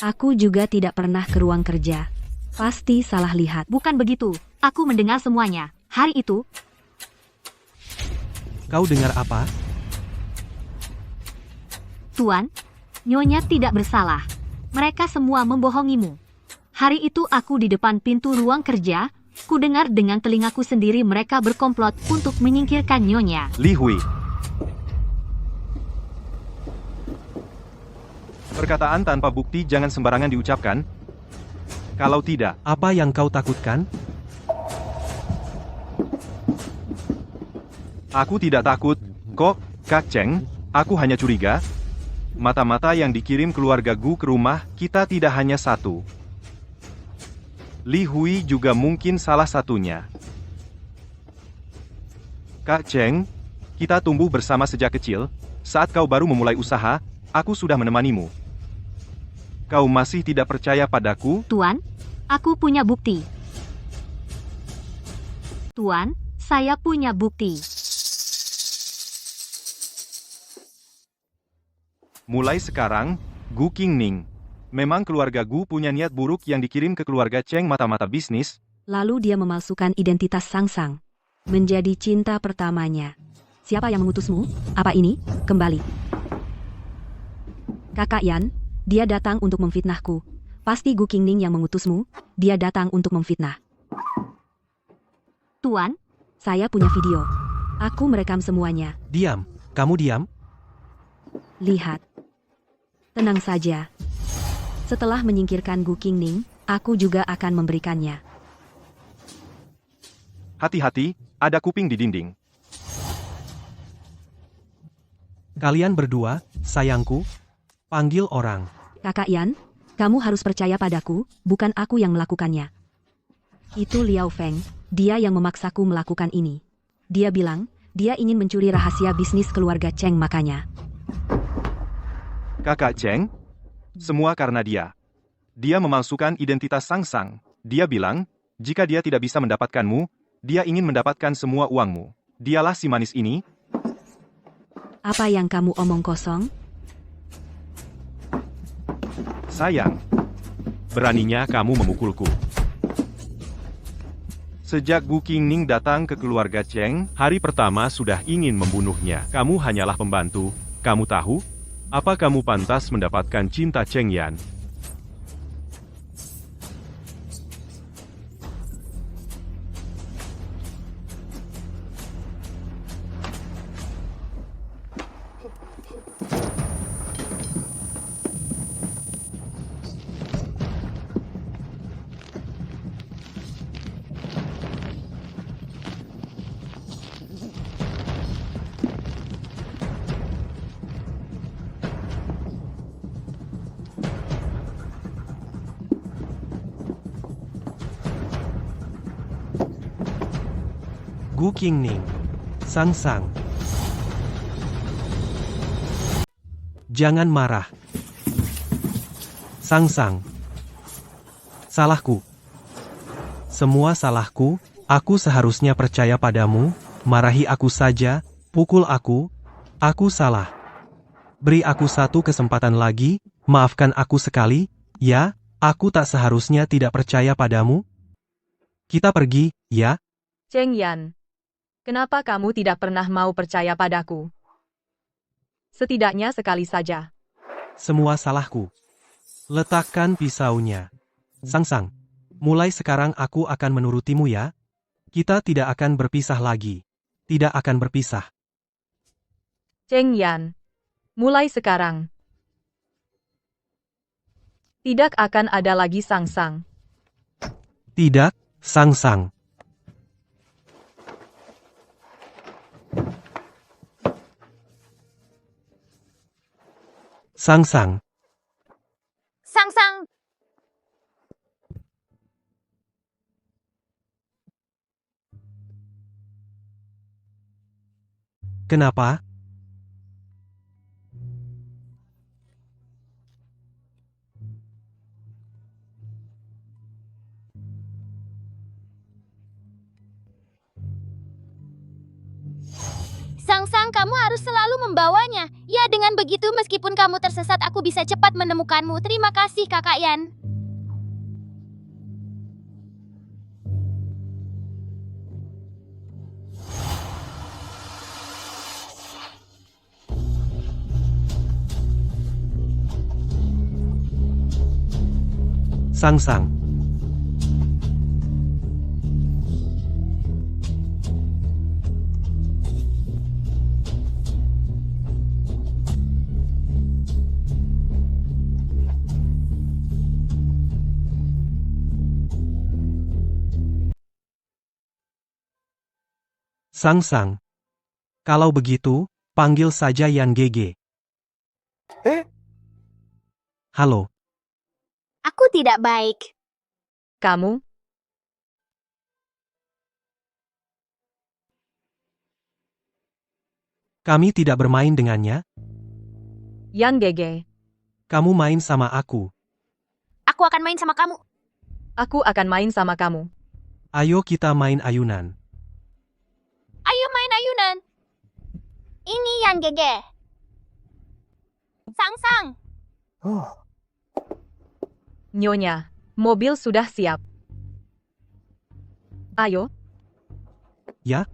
S3: Aku juga tidak pernah ke ruang kerja. Pasti salah lihat.
S12: Bukan begitu, aku mendengar semuanya. Hari itu,
S2: Kau dengar apa?
S12: Tuan, Nyonya tidak bersalah. Mereka semua membohongimu. Hari itu aku di depan pintu ruang kerja, ku dengar dengan telingaku sendiri mereka berkomplot untuk menyingkirkan Nyonya.
S4: Li Hui. Perkataan tanpa bukti jangan sembarangan diucapkan. Kalau tidak,
S2: Apa yang kau takutkan?
S4: aku tidak takut, kok, Kak Cheng. Aku hanya curiga. Mata-mata yang dikirim keluarga Gu ke rumah kita tidak hanya satu. Li Hui juga mungkin salah satunya. Kak Cheng, kita tumbuh bersama sejak kecil. Saat kau baru memulai usaha, aku sudah menemanimu. Kau masih tidak percaya padaku?
S12: Tuan, aku punya bukti. Tuan, saya punya bukti.
S4: Mulai sekarang, Gu Qingning. Memang keluarga Gu punya niat buruk yang dikirim ke keluarga Cheng mata-mata bisnis.
S3: Lalu dia memalsukan identitas Sangsang. Menjadi cinta pertamanya. Siapa yang mengutusmu? Apa ini? Kembali. Kakak Yan, dia datang untuk memfitnahku. Pasti Gu Qingning yang mengutusmu. Dia datang untuk memfitnah.
S12: Tuan,
S3: Saya punya video. Aku merekam semuanya.
S2: Diam. Kamu diam?
S3: Lihat. Tenang saja. Setelah menyingkirkan Gu Qingning, aku juga akan memberikannya.
S4: Hati-hati, ada kuping di dinding.
S2: Kalian berdua, sayangku, panggil orang.
S3: Kakak Yan, kamu harus percaya padaku, bukan aku yang melakukannya. Itu Liao Feng, dia yang memaksaku melakukan ini. Dia bilang, dia ingin mencuri rahasia bisnis keluarga Cheng makanya.
S4: Kakak Cheng? Semua karena dia. Dia memalsukan identitas Sangsang. Dia bilang, jika dia tidak bisa mendapatkanmu, dia ingin mendapatkan semua uangmu. Dialah si manis ini.
S3: Apa yang kamu omong kosong?
S4: Sayang. Beraninya kamu memukulku. Sejak Gu Qingning datang ke keluarga Cheng, hari pertama sudah ingin membunuhnya. Kamu hanyalah pembantu. Kamu tahu? Apa kamu pantas mendapatkan cinta Cheng Yan?
S2: Gu Qingning. Sangsang. Jangan marah. Sangsang. Salahku. Semua salahku, aku seharusnya percaya padamu, marahi aku saja, pukul aku salah. Beri aku satu kesempatan lagi, maafkan aku sekali, ya, aku tak seharusnya tidak percaya padamu. Kita pergi, ya.
S1: Cheng Yan. Kenapa kamu tidak pernah mau percaya padaku? Setidaknya sekali saja.
S2: Semua salahku. Letakkan pisaunya. Sangsang. Mulai sekarang aku akan menurutimu ya. Kita tidak akan berpisah lagi. Tidak akan berpisah.
S1: Cheng Yan. Mulai sekarang. Tidak akan ada lagi Sangsang.
S2: Tidak, Sangsang. Sangsang.
S6: Sangsang.
S2: Kenapa?
S6: Sangsang, kamu harus selalu membawanya. Ya, dengan begitu meskipun kamu tersesat, aku bisa cepat menemukanmu. Terima kasih, Kakak Yan.
S2: Sang-sang. Sang-sang. Kalau begitu, panggil saja Yan Gege. Halo,
S5: Aku tidak baik.
S1: Kamu?
S2: kami tidak bermain dengannya,
S1: Yang Gege.
S2: kamu main sama aku.
S5: Aku akan main sama kamu.
S1: Aku akan main sama kamu.
S2: Ayo kita main ayunan.
S6: Ayo main ayunan.
S5: Ini yang Gege.
S6: Sang-sang.
S1: Nyonya, mobil sudah siap. Ayo.
S2: Ya,